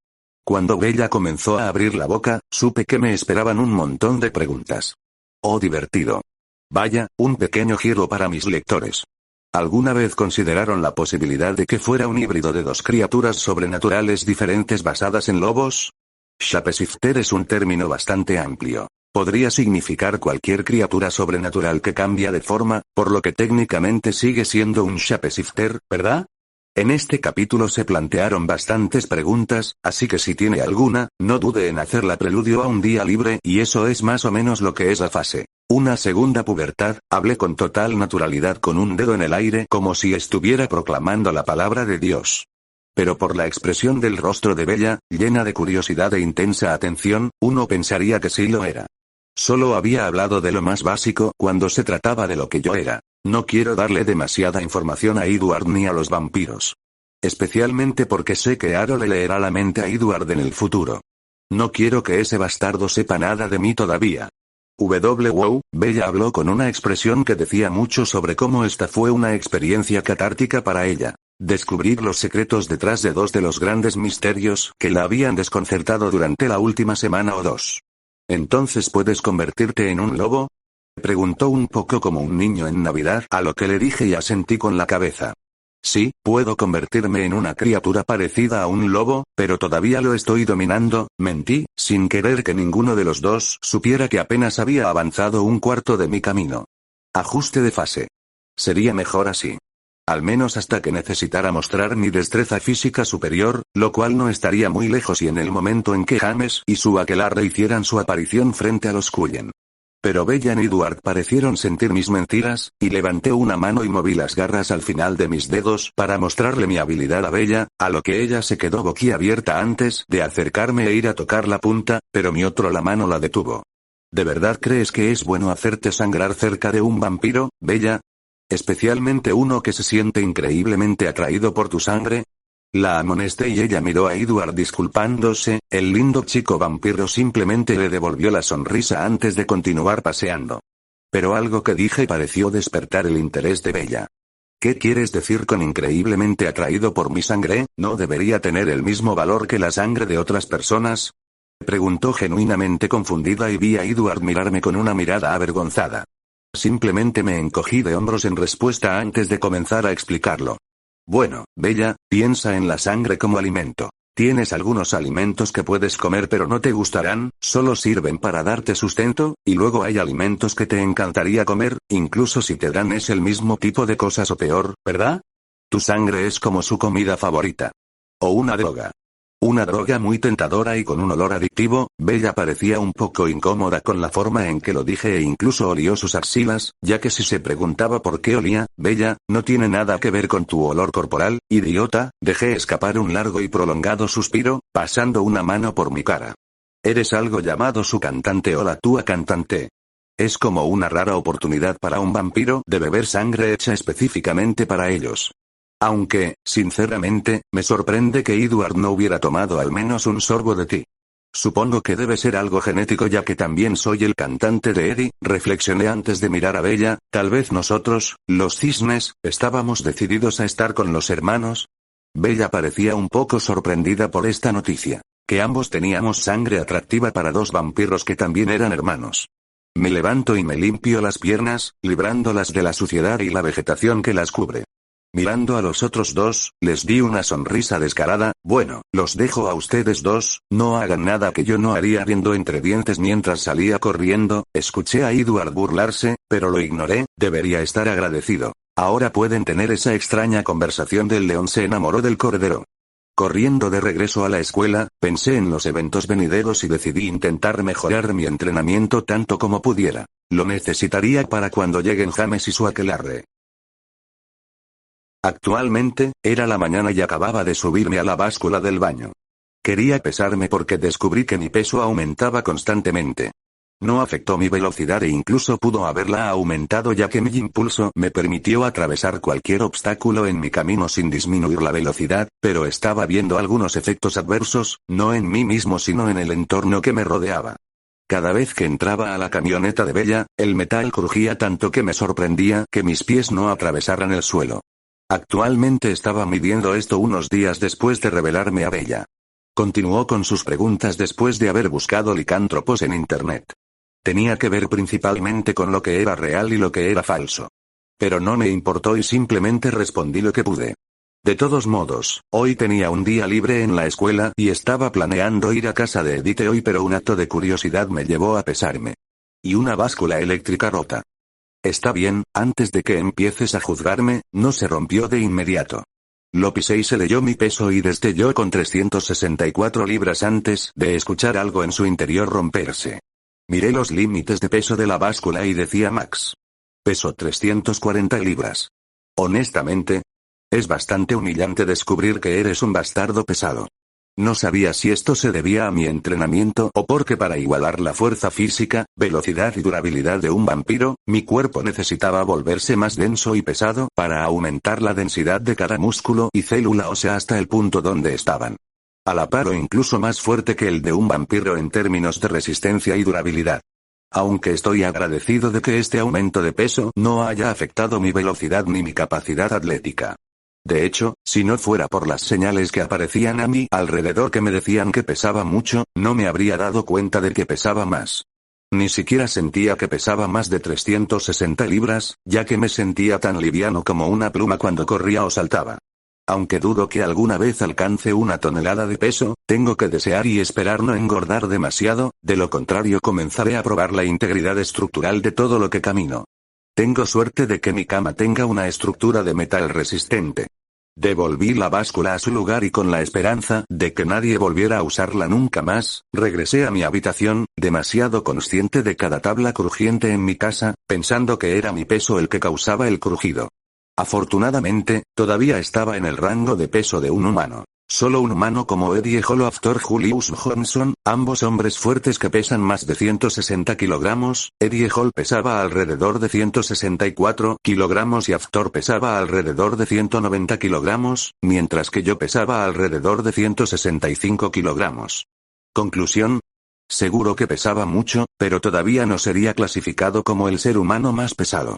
Cuando Bella comenzó a abrir la boca, supe que me esperaban un montón de preguntas. Oh, divertido. Vaya, un pequeño giro para mis lectores. ¿Alguna vez consideraron la posibilidad de que fuera un híbrido de dos criaturas sobrenaturales diferentes basadas en lobos? Shapeshifter es un término bastante amplio. Podría significar cualquier criatura sobrenatural que cambia de forma, por lo que técnicamente sigue siendo un Shapeshifter, ¿verdad? En este capítulo se plantearon bastantes preguntas, así que si tiene alguna, no dude en hacerla preludio a un día libre, y eso es más o menos lo que es la fase. Una segunda pubertad, hablé con total naturalidad con un dedo en el aire como si estuviera proclamando la palabra de Dios. Pero por la expresión del rostro de Bella, llena de curiosidad e intensa atención, uno pensaría que sí lo era. Solo había hablado de lo más básico cuando se trataba de lo que yo era. No quiero darle demasiada información a Edward ni a los vampiros. Especialmente porque sé que Aro le leerá la mente a Edward en el futuro. No quiero que ese bastardo sepa nada de mí todavía. Wow, Bella habló con una expresión que decía mucho sobre cómo esta fue una experiencia catártica para ella. Descubrir los secretos detrás de dos de los grandes misterios que la habían desconcertado durante la última semana o dos. ¿Entonces puedes convertirte en un lobo? Preguntó un poco como un niño en Navidad, a lo que le dije y asentí con la cabeza. Sí, puedo convertirme en una criatura parecida a un lobo, pero todavía lo estoy dominando, mentí, sin querer que ninguno de los dos supiera que apenas había avanzado un cuarto de mi camino. Ajuste de fase. Sería mejor así. Al menos hasta que necesitara mostrar mi destreza física superior, lo cual no estaría muy lejos y en el momento en que James y su aquelarre hicieran su aparición frente a los Cullen. Pero Bella y Edward parecieron sentir mis mentiras, y levanté una mano y moví las garras al final de mis dedos para mostrarle mi habilidad a Bella, a lo que ella se quedó boquiabierta antes de acercarme e ir a tocar la punta, pero mi otro la mano la detuvo. ¿De verdad crees que es bueno hacerte sangrar cerca de un vampiro, Bella? ¿Especialmente uno que se siente increíblemente atraído por tu sangre? La amonesté y ella miró a Edward disculpándose, el lindo chico vampiro simplemente le devolvió la sonrisa antes de continuar paseando. Pero algo que dije pareció despertar el interés de Bella. ¿Qué quieres decir con increíblemente atraído por mi sangre? ¿No debería tener el mismo valor que la sangre de otras personas? Preguntó genuinamente confundida y vi a Edward mirarme con una mirada avergonzada. Simplemente me encogí de hombros en respuesta antes de comenzar a explicarlo. Bueno, Bella, piensa en la sangre como alimento. Tienes algunos alimentos que puedes comer pero no te gustarán, solo sirven para darte sustento, y luego hay alimentos que te encantaría comer, incluso si te dan el mismo tipo de cosas o peor, ¿verdad? Tu sangre es como su comida favorita. O una droga. Una droga muy tentadora y con un olor adictivo. Bella parecía un poco incómoda con la forma en que lo dije e incluso olió sus axilas, ya que si se preguntaba por qué olía, Bella, no tiene nada que ver con tu olor corporal, idiota. Dejé escapar un largo y prolongado suspiro, pasando una mano por mi cara. Eres algo llamado su cantante o la tua cantante. Es como una rara oportunidad para un vampiro de beber sangre hecha específicamente para ellos. Aunque, sinceramente, me sorprende que Edward no hubiera tomado al menos un sorbo de ti. Supongo que debe ser algo genético ya que también soy el cantante de Eddie, reflexioné antes de mirar a Bella, tal vez nosotros, los cisnes, estábamos decididos a estar con los hermanos. Bella parecía un poco sorprendida por esta noticia, que ambos teníamos sangre atractiva para dos vampiros que también eran hermanos. Me levanto y me limpio las piernas, librándolas de la suciedad y la vegetación que las cubre. Mirando a los otros dos, les di una sonrisa descarada. Bueno, los dejo a ustedes dos, no hagan nada que yo no haría, riendo entre dientes mientras salía corriendo. Escuché a Edward burlarse, pero lo ignoré, debería estar agradecido. Ahora pueden tener esa extraña conversación del león se enamoró del cordero. Corriendo de regreso a la escuela, pensé en los eventos venideros y decidí intentar mejorar mi entrenamiento tanto como pudiera. Lo necesitaría para cuando lleguen James y su aquelarre. Actualmente, era la mañana y acababa de subirme a la báscula del baño. Quería pesarme porque descubrí que mi peso aumentaba constantemente. No afectó mi velocidad e incluso pudo haberla aumentado ya que mi impulso me permitió atravesar cualquier obstáculo en mi camino sin disminuir la velocidad, pero estaba viendo algunos efectos adversos, no en mí mismo sino en el entorno que me rodeaba. Cada vez que entraba a la camioneta de Bella, el metal crujía tanto que me sorprendía que mis pies no atravesaran el suelo. Actualmente estaba midiendo esto unos días después de revelarme a Bella. Continuó con sus preguntas después de haber buscado licántropos en internet. Tenía que ver principalmente con lo que era real y lo que era falso. Pero no me importó y simplemente respondí lo que pude. De todos modos, hoy tenía un día libre en la escuela y estaba planeando ir a casa de Edith hoy, pero un acto de curiosidad me llevó a pesarme. Y una báscula eléctrica rota. Está bien, antes de que empieces a juzgarme, no se rompió de inmediato. Lo pisé y se leyó mi peso y destelló con 364 libras antes de escuchar algo en su interior romperse. Miré los límites de peso de la báscula y decía max. Peso 340 libras. Honestamente, es bastante humillante descubrir que eres un bastardo pesado. No sabía si esto se debía a mi entrenamiento o porque para igualar la fuerza física, velocidad y durabilidad de un vampiro, mi cuerpo necesitaba volverse más denso y pesado para aumentar la densidad de cada músculo y célula ósea hasta el punto donde estaban. A la par o incluso más fuerte que el de un vampiro en términos de resistencia y durabilidad. Aunque estoy agradecido de que este aumento de peso no haya afectado mi velocidad ni mi capacidad atlética. De hecho, si no fuera por las señales que aparecían a mi alrededor que me decían que pesaba mucho, no me habría dado cuenta de que pesaba más. Ni siquiera sentía que pesaba más de 360 libras, ya que me sentía tan liviano como una pluma cuando corría o saltaba. Aunque dudo que alguna vez alcance una tonelada de peso, tengo que desear y esperar no engordar demasiado, de lo contrario comenzaré a probar la integridad estructural de todo lo que camino. Tengo suerte de que mi cama tenga una estructura de metal resistente. Devolví la báscula a su lugar y con la esperanza de que nadie volviera a usarla nunca más, regresé a mi habitación, demasiado consciente de cada tabla crujiente en mi casa, pensando que era mi peso el que causaba el crujido. Afortunadamente, todavía estaba en el rango de peso de un humano. Solo un humano como Eddie Hall o Aftor Julius Johnson, ambos hombres fuertes que pesan más de 160 kilogramos, Eddie Hall pesaba alrededor de 164 kilogramos y Aftor pesaba alrededor de 190 kilogramos, mientras que yo pesaba alrededor de 165 kilogramos. Conclusión. Seguro que pesaba mucho, pero todavía no sería clasificado como el ser humano más pesado.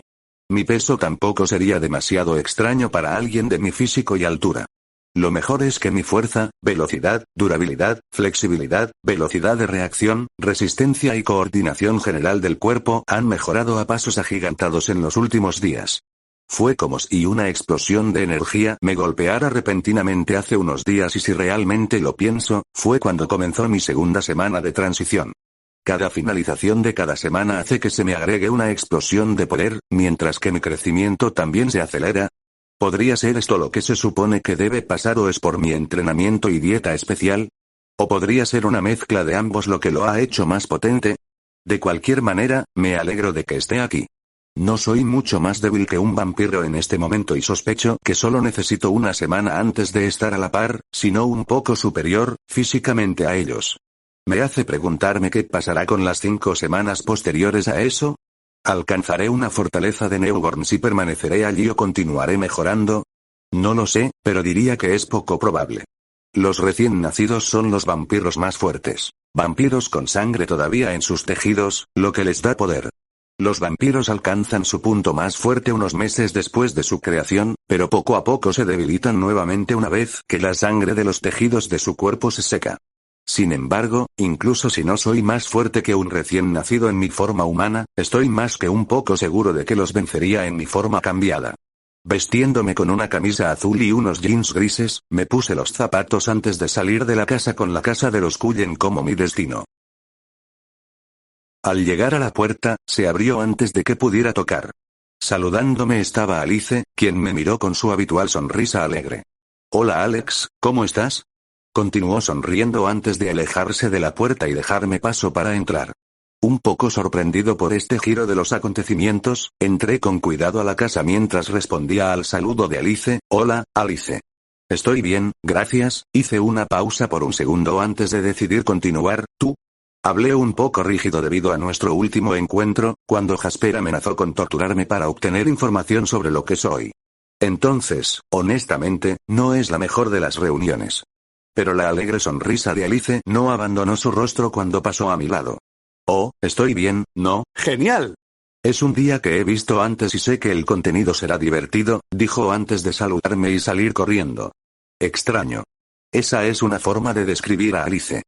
Mi peso tampoco sería demasiado extraño para alguien de mi físico y altura. Lo mejor es que mi fuerza, velocidad, durabilidad, flexibilidad, velocidad de reacción, resistencia y coordinación general del cuerpo han mejorado a pasos agigantados en los últimos días. Fue como si una explosión de energía me golpeara repentinamente hace unos días y si realmente lo pienso, fue cuando comenzó mi segunda semana de transición. Cada finalización de cada semana hace que se me agregue una explosión de poder, mientras que mi crecimiento también se acelera. ¿Podría ser esto lo que se supone que debe pasar o es por mi entrenamiento y dieta especial? ¿O podría ser una mezcla de ambos lo que lo ha hecho más potente? De cualquier manera, me alegro de que esté aquí. No soy mucho más débil que un vampiro en este momento y sospecho que solo necesito una semana antes de estar a la par, sino un poco superior, físicamente a ellos. Me hace preguntarme qué pasará con las 5 semanas posteriores a eso. ¿Alcanzaré una fortaleza de Newborn si permaneceré allí o continuaré mejorando? No lo sé, pero diría que es poco probable. Los recién nacidos son los vampiros más fuertes. Vampiros con sangre todavía en sus tejidos, lo que les da poder. Los vampiros alcanzan su punto más fuerte unos meses después de su creación, pero poco a poco se debilitan nuevamente una vez que la sangre de los tejidos de su cuerpo se seca. Sin embargo, incluso si no soy más fuerte que un recién nacido en mi forma humana, estoy más que un poco seguro de que los vencería en mi forma cambiada. Vestiéndome con una camisa azul y unos jeans grises, me puse los zapatos antes de salir de la casa con la casa de los Cullen como mi destino. Al llegar a la puerta, se abrió antes de que pudiera tocar. Saludándome estaba Alice, quien me miró con su habitual sonrisa alegre. Hola Alex, ¿cómo estás? Continuó sonriendo antes de alejarse de la puerta y dejarme paso para entrar. Un poco sorprendido por este giro de los acontecimientos, entré con cuidado a la casa mientras respondía al saludo de Alice. Hola, Alice. Estoy bien, gracias. Hice una pausa por un segundo antes de decidir continuar. ¿Tú? Hablé un poco rígido debido a nuestro último encuentro, cuando Jasper amenazó con torturarme para obtener información sobre lo que soy. Entonces, honestamente, no es la mejor de las reuniones. Pero la alegre sonrisa de Alice no abandonó su rostro cuando pasó a mi lado. Oh, estoy bien, ¿no? ¡Genial! Es un día que he visto antes y sé que el contenido será divertido, dijo antes de saludarme y salir corriendo. Extraño. Esa es una forma de describir a Alice.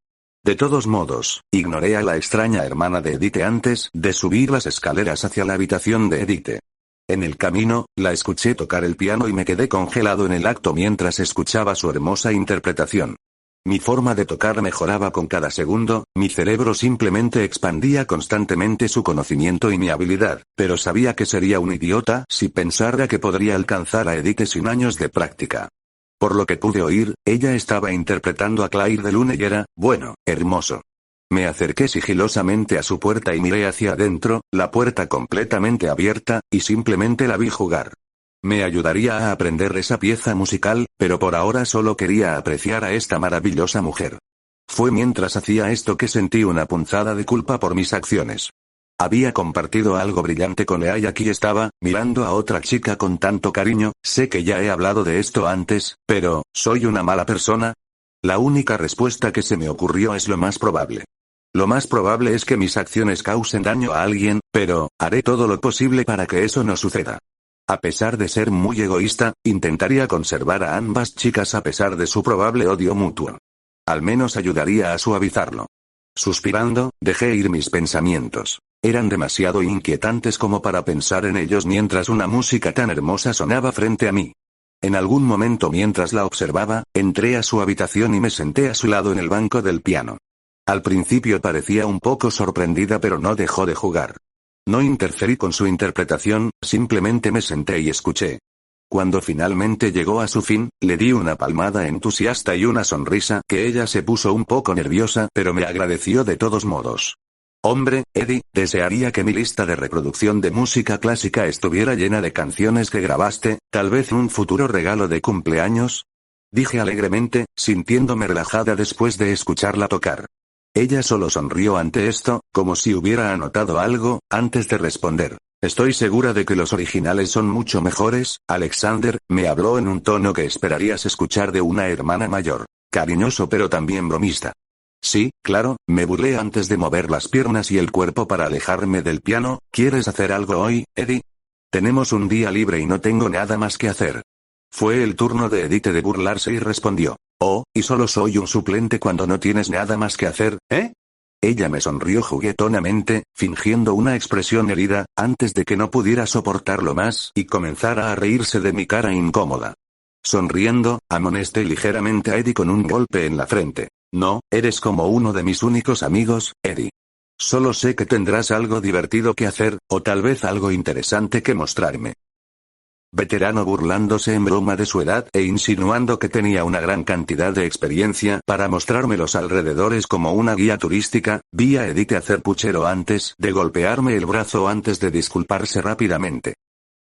De todos modos, ignoré a la extraña hermana de Edith antes de subir las escaleras hacia la habitación de Edith. En el camino, la escuché tocar el piano y me quedé congelado en el acto mientras escuchaba su hermosa interpretación. Mi forma de tocar mejoraba con cada segundo, mi cerebro simplemente expandía constantemente su conocimiento y mi habilidad, pero sabía que sería un idiota si pensara que podría alcanzar a Edith sin años de práctica. Por lo que pude oír, ella estaba interpretando a Claire de Lune y era, bueno, hermoso. Me acerqué sigilosamente a su puerta y miré hacia adentro, la puerta completamente abierta, y simplemente la vi jugar. Me ayudaría a aprender esa pieza musical, pero por ahora solo quería apreciar a esta maravillosa mujer. Fue mientras hacía esto que sentí una punzada de culpa por mis acciones. Había compartido algo brillante con Ea y aquí estaba, mirando a otra chica con tanto cariño. Sé que ya he hablado de esto antes, pero, ¿soy una mala persona? La única respuesta que se me ocurrió es lo más probable. Lo más probable es que mis acciones causen daño a alguien, pero, haré todo lo posible para que eso no suceda. A pesar de ser muy egoísta, intentaría conservar a ambas chicas a pesar de su probable odio mutuo. Al menos ayudaría a suavizarlo. Suspirando, dejé ir mis pensamientos. Eran demasiado inquietantes como para pensar en ellos mientras una música tan hermosa sonaba frente a mí. En algún momento mientras la observaba, entré a su habitación y me senté a su lado en el banco del piano. Al principio parecía un poco sorprendida pero no dejó de jugar. No interferí con su interpretación, simplemente me senté y escuché. Cuando finalmente llegó a su fin, le di una palmada entusiasta y una sonrisa que ella se puso un poco nerviosa pero me agradeció de todos modos. Hombre, Eddie, desearía que mi lista de reproducción de música clásica estuviera llena de canciones que grabaste, tal vez un futuro regalo de cumpleaños. Dije alegremente, sintiéndome relajada después de escucharla tocar. Ella solo sonrió ante esto, como si hubiera anotado algo, antes de responder. Estoy segura de que los originales son mucho mejores, Alexander, me habló en un tono que esperarías escuchar de una hermana mayor. Cariñoso pero también bromista. Sí, claro, me burlé antes de mover las piernas y el cuerpo para alejarme del piano. ¿Quieres hacer algo hoy, Eddie? Tenemos un día libre y no tengo nada más que hacer. Fue el turno de Edith de burlarse y respondió. Oh, y solo soy un suplente cuando no tienes nada más que hacer, ¿eh? Ella me sonrió juguetonamente, fingiendo una expresión herida, antes de que no pudiera soportarlo más y comenzara a reírse de mi cara incómoda. Sonriendo, amonesté ligeramente a Eddie con un golpe en la frente. No, eres como uno de mis únicos amigos, Eddie. Solo sé que tendrás algo divertido que hacer, o tal vez algo interesante que mostrarme. Veterano burlándose en broma de su edad e insinuando que tenía una gran cantidad de experiencia para mostrarme los alrededores como una guía turística, vi a Edith hacer puchero antes de golpearme el brazo antes de disculparse rápidamente.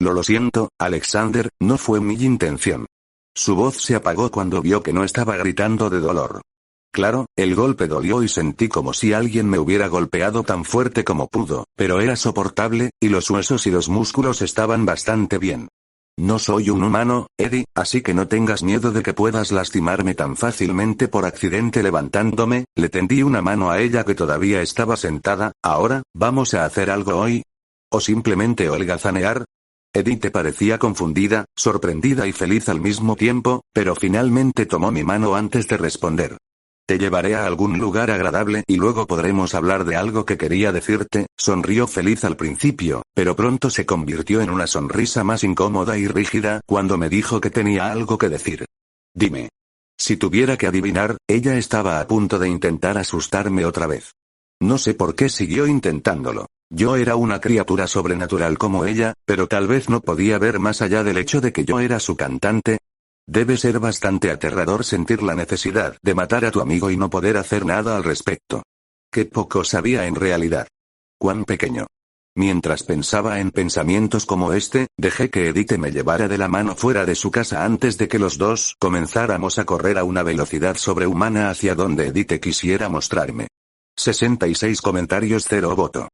Lo siento, Alexander, no fue mi intención. Su voz se apagó cuando vio que no estaba gritando de dolor. Claro, el golpe dolió y sentí como si alguien me hubiera golpeado tan fuerte como pudo, pero era soportable, y los huesos y los músculos estaban bastante bien. No soy un humano, Eddie, así que no tengas miedo de que puedas lastimarme tan fácilmente por accidente levantándome. Le tendí una mano a ella que todavía estaba sentada. Ahora, ¿vamos a hacer algo hoy? ¿O simplemente holgazanear? Edith parecía confundida, sorprendida y feliz al mismo tiempo, pero finalmente tomó mi mano antes de responder. Te llevaré a algún lugar agradable y luego podremos hablar de algo que quería decirte. Sonrió feliz al principio, pero pronto se convirtió en una sonrisa más incómoda y rígida cuando me dijo que tenía algo que decir. Dime. Si tuviera que adivinar, ella estaba a punto de intentar asustarme otra vez. No sé por qué siguió intentándolo. Yo era una criatura sobrenatural como ella, pero tal vez no podía ver más allá del hecho de que yo era su cantante. Debe ser bastante aterrador sentir la necesidad de matar a tu amigo y no poder hacer nada al respecto. Qué poco sabía en realidad. Cuán pequeño. Mientras pensaba en pensamientos como este, dejé que Edith me llevara de la mano fuera de su casa antes de que los dos comenzáramos a correr a una velocidad sobrehumana hacia donde Edith quisiera mostrarme. 66 comentarios 0 voto.